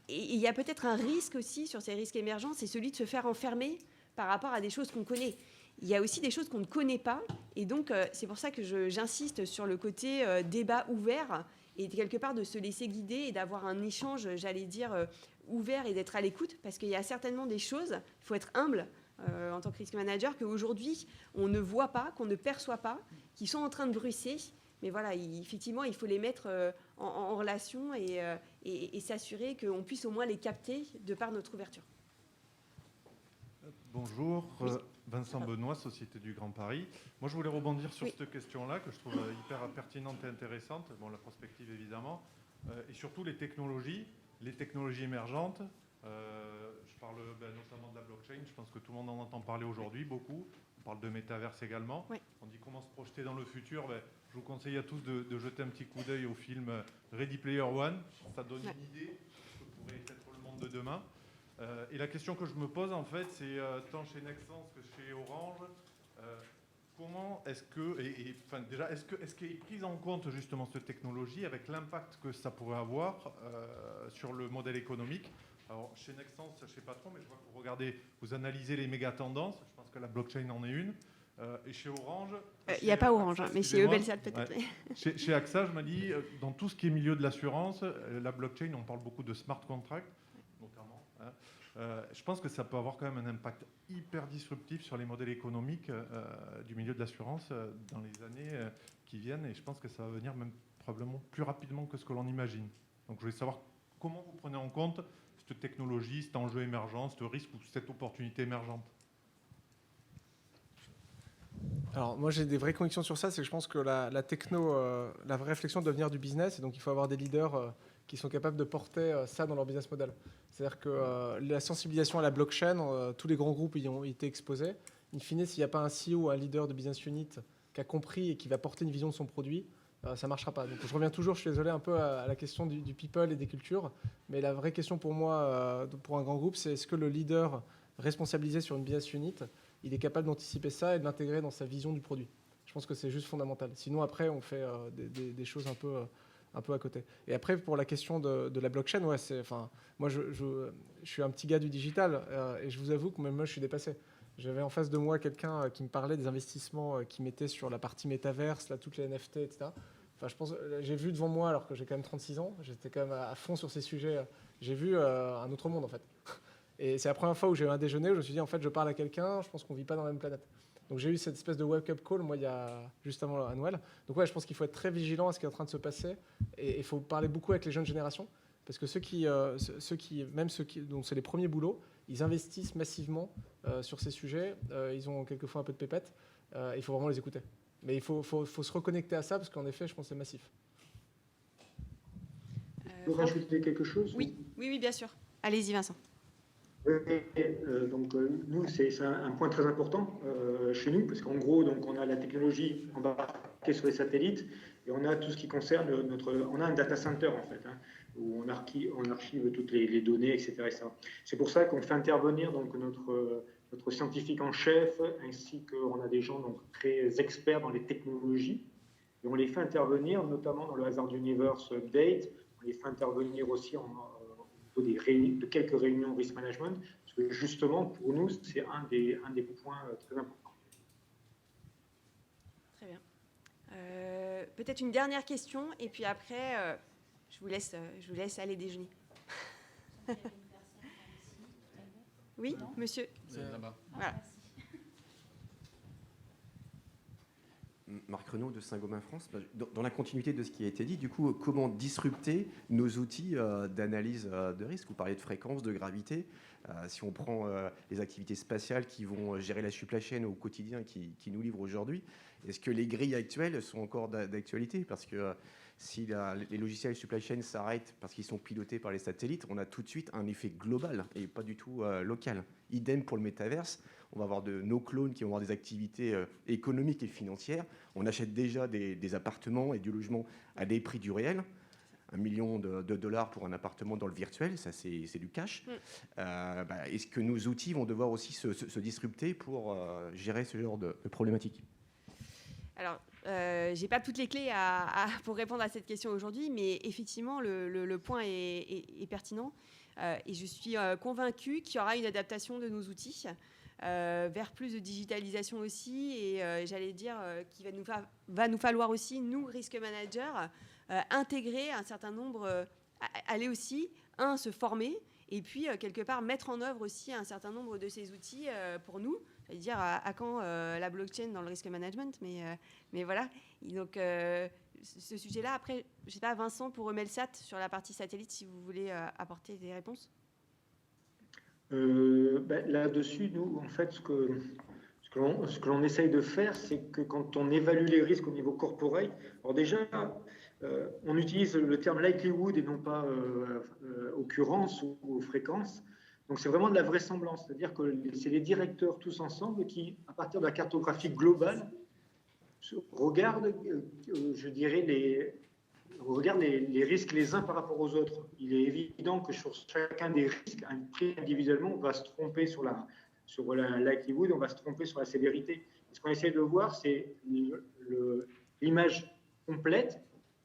il y a peut-être un risque aussi sur ces risques émergents, c'est celui de se faire enfermer par rapport à des choses qu'on connaît. Il y a aussi des choses qu'on ne connaît pas. Et donc, c'est pour ça que j'insiste sur le côté débat ouvert et quelque part de se laisser guider et d'avoir un échange, j'allais dire, ouvert et d'être à l'écoute. Parce qu'il y a certainement des choses, il faut être humble en tant que risk manager, qu'aujourd'hui, on ne voit pas, qu'on ne perçoit pas, qui sont en train de bruisser. Mais voilà, effectivement, il faut les mettre en relation et s'assurer qu'on puisse au moins les capter de par notre ouverture. Bonjour, Oui. Vincent Benoît, Société du Grand Paris. Moi, je voulais rebondir sur cette question-là que je trouve hyper pertinente et intéressante. Bon, la prospective, évidemment, et surtout les technologies émergentes. Je parle notamment de la blockchain. Je pense que tout le monde en entend parler aujourd'hui, beaucoup. On parle de métaverse également. Oui. On dit comment se projeter dans le futur. Je vous conseille à tous de jeter un petit coup d'œil au film Ready Player One. Ça donne une idée de ce que pourrait être le monde de demain. Et la question que je me pose, en fait, c'est tant chez Nexans que chez Orange, comment est-ce que, déjà, est-ce qu'il est pris en compte justement cette technologie avec l'impact que ça pourrait avoir sur le modèle économique? Alors, chez Nexans, je ne sais pas trop, mais je vois que vous regardez, vous analysez les méga tendances. Je pense que la blockchain en est une. Et chez Orange... Il n'y a pas Orange, mais chez Eubelsat peut-être. Ouais. Chez AXA, je me dis, dans tout ce qui est milieu de l'assurance, la blockchain, on parle beaucoup de smart contracts, notamment. Je pense que ça peut avoir quand même un impact hyper disruptif sur les modèles économiques du milieu de l'assurance dans les années qui viennent. Et je pense que ça va venir même probablement plus rapidement que ce que l'on imagine. Donc je voulais savoir comment vous prenez en compte cette technologie, cet enjeu émergent, ce risque ou cette opportunité émergente. Alors moi j'ai des vraies convictions sur ça, c'est que je pense que la techno, la vraie réflexion doit venir du business, et donc il faut avoir des leaders qui sont capables de porter ça dans leur business model. C'est-à-dire que la sensibilisation à la blockchain, tous les grands groupes y ont été exposés. In fine, s'il n'y a pas un CEO, un leader de business unit qui a compris et qui va porter une vision de son produit, ça ne marchera pas. Donc je reviens toujours, je suis désolé, un peu à la question du people et des cultures, mais la vraie question pour moi, pour un grand groupe, c'est est-ce que le leader responsabilisé sur une business unit, il est capable d'anticiper ça et de l'intégrer dans sa vision du produit. Je pense que c'est juste fondamental. Sinon, après, on fait des choses un peu à côté. Et après, pour la question de la blockchain, ouais, moi, je suis un petit gars du digital et je vous avoue que même moi, je suis dépassé. J'avais en face de moi quelqu'un qui me parlait des investissements qu'il mettait sur la partie métaverse, là, toutes les NFT, etc. Enfin, j'ai vu devant moi, alors que j'ai quand même 36 ans, j'étais quand même à fond sur ces sujets. J'ai vu un autre monde, en fait. Et c'est la première fois où j'ai eu un déjeuner où je me suis dit, en fait, je parle à quelqu'un, je pense qu'on ne vit pas dans la même planète. Donc j'ai eu cette espèce de wake-up call, moi, juste avant à Noël. Donc ouais, je pense qu'il faut être très vigilant à ce qui est en train de se passer. Et il faut parler beaucoup avec les jeunes générations. Parce que ceux qui dont c'est les premiers boulots, ils investissent massivement sur ces sujets. Ils ont quelquefois un peu de pépette. Il faut vraiment les écouter. Mais il faut se reconnecter à ça, parce qu'en effet, je pense que c'est massif. Je peux rajouter quelque chose? Oui, bien sûr. Allez-y, Vincent. Donc nous, c'est un point très important chez nous, parce qu'en gros, donc, on a la technologie embarquée sur les satellites, et on a tout ce qui concerne on a un data center en fait, hein, où on archive toutes les données, etc. C'est pour ça qu'on fait intervenir donc notre scientifique en chef, ainsi qu'on a des gens donc très experts dans les technologies, et on les fait intervenir notamment dans le Hazard Universe Update. On les fait intervenir aussi de quelques réunions risk management, parce que justement, pour nous, c'est un des points très importants. Très bien. Peut-être une dernière question, et puis après, je vous laisse aller déjeuner. Oui, monsieur. Là-bas. Voilà. Marc Renaud de Saint-Gobain France. Dans la continuité de ce qui a été dit, du coup, comment disrupter nos outils d'analyse de risque? Vous parliez de fréquence, de gravité. Si on prend les activités spatiales qui vont gérer la supply chain au quotidien, qui nous livrent aujourd'hui, est-ce que les grilles actuelles sont encore d'actualité? Parce que si les logiciels supply chain s'arrêtent parce qu'ils sont pilotés par les satellites, on a tout de suite un effet global et pas du tout local. Idem pour le métaverse. On va avoir nos clones qui vont avoir des activités économiques et financières. On achète déjà des appartements et du logement à des prix du réel. 1 million de dollars pour un appartement dans le virtuel, ça c'est du cash. Est-ce que nos outils vont devoir aussi se disrupter pour gérer ce genre de problématiques? Alors, je n'ai pas toutes les clés pour répondre à cette question aujourd'hui, mais effectivement, le point est pertinent. Et je suis convaincue qu'il y aura une adaptation de nos outils vers plus de digitalisation aussi. Et j'allais dire qu'il va nous falloir aussi, nous, risk managers, intégrer un certain nombre, aller aussi, se former, et puis quelque part mettre en œuvre aussi un certain nombre de ces outils pour nous. J'allais dire à quand la blockchain dans le risk management, mais voilà. Et donc ce sujet-là, après, je ne sais pas, Vincent, pour Eumelsat, sur la partie satellite, si vous voulez apporter des réponses. Là-dessus, nous, en fait, ce que l'on essaye de faire, c'est que quand on évalue les risques au niveau corporate, alors déjà, on utilise le terme likelihood et non pas occurrence ou fréquence. Donc, c'est vraiment de la vraisemblance, c'est-à-dire que c'est les directeurs tous ensemble qui, à partir de la cartographie globale, regardent, je dirais, les risques les uns par rapport aux autres. Il est évident que sur chacun des risques, individuellement, on va se tromper sur la likelihood, on va se tromper sur la sévérité. Ce qu'on essaie de voir, c'est l'image complète,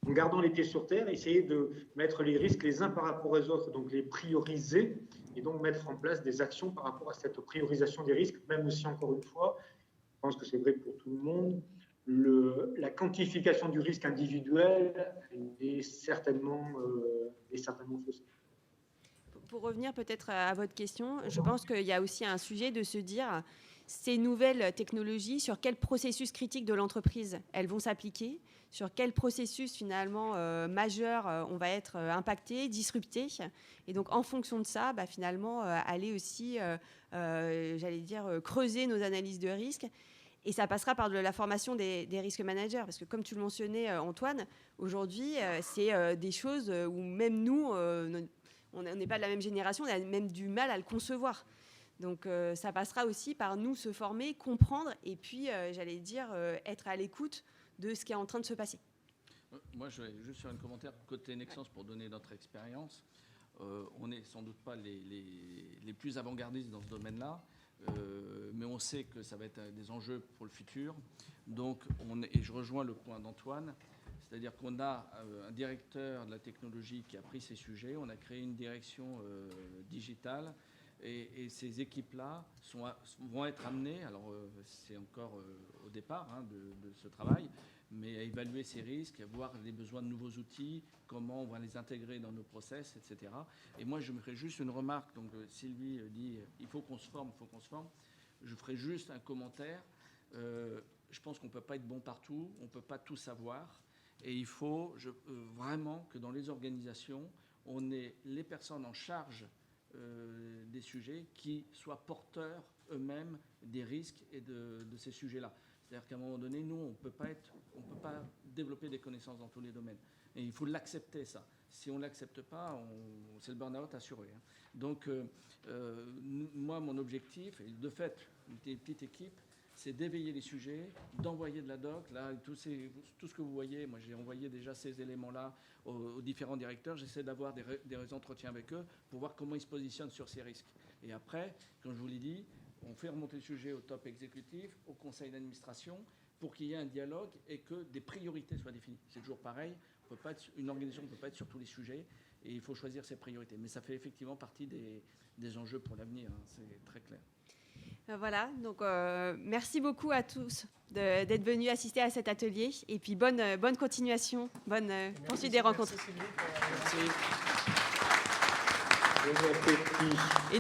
en gardant les pieds sur terre, essayer de mettre les risques les uns par rapport aux autres, donc les prioriser, et donc mettre en place des actions par rapport à cette priorisation des risques, même si, encore une fois, je pense que c'est vrai pour tout le monde, la quantification du risque individuel est certainement fausse. Pour revenir peut-être à votre question, je pense qu'il y a aussi un sujet de se dire ces nouvelles technologies, sur quel processus critique de l'entreprise elles vont s'appliquer, sur quel processus finalement majeur on va être impacté, disrupté. Et donc en fonction de ça, finalement, aller aussi, j'allais dire, creuser nos analyses de risque. Et ça passera par de la formation des risk managers. Parce que comme tu le mentionnais, Antoine, aujourd'hui, c'est des choses où même nous, on n'est pas de la même génération, on a même du mal à le concevoir. Donc ça passera aussi par nous se former, comprendre et puis, j'allais dire, être à l'écoute de ce qui est en train de se passer. Moi, je vais juste faire un commentaire côté Nexans pour donner notre expérience. On n'est sans doute pas les plus avant-gardistes dans ce domaine-là, mais on sait que ça va être des enjeux pour le futur. Donc, et je rejoins le point d'Antoine, c'est-à-dire qu'on a un directeur de la technologie qui a pris ces sujets, on a créé une direction digitale, et ces équipes-là vont être amenées, alors c'est encore au départ de ce travail, mais à évaluer ces risques, à voir les besoins de nouveaux outils, comment on va les intégrer dans nos process, etc. Et moi, je me ferai juste une remarque. Donc, Sylvie dit il faut qu'on se forme, il faut qu'on se forme. Je ferai juste un commentaire. Je pense qu'on ne peut pas être bon partout, on ne peut pas tout savoir. Et il faut vraiment que dans les organisations, on ait les personnes en charge des sujets qui soient porteurs eux-mêmes des risques et de ces sujets-là. C'est-à-dire qu'à un moment donné, nous, on ne peut pas développer des connaissances dans tous les domaines. Et il faut l'accepter, ça. Si on ne l'accepte pas, c'est le burn-out assuré. Hein. Donc, moi, mon objectif, et de fait, une petite équipe, c'est d'éveiller les sujets, d'envoyer de la doc. Là, tout ce que vous voyez, moi, j'ai envoyé déjà ces éléments-là aux différents directeurs. J'essaie d'avoir des entretiens avec eux pour voir comment ils se positionnent sur ces risques. Et après, comme je vous l'ai dit, on fait remonter le sujet au top exécutif, au conseil d'administration, pour qu'il y ait un dialogue et que des priorités soient définies. C'est toujours pareil. Une organisation ne peut pas être sur tous les sujets et il faut choisir ses priorités. Mais ça fait effectivement partie des enjeux pour l'avenir. Hein, c'est très clair. Voilà, donc merci beaucoup à tous d'être venus assister à cet atelier. Et puis bonne continuation, bonne poursuite des rencontres. Merci Sylvie. Merci. Bon appétit.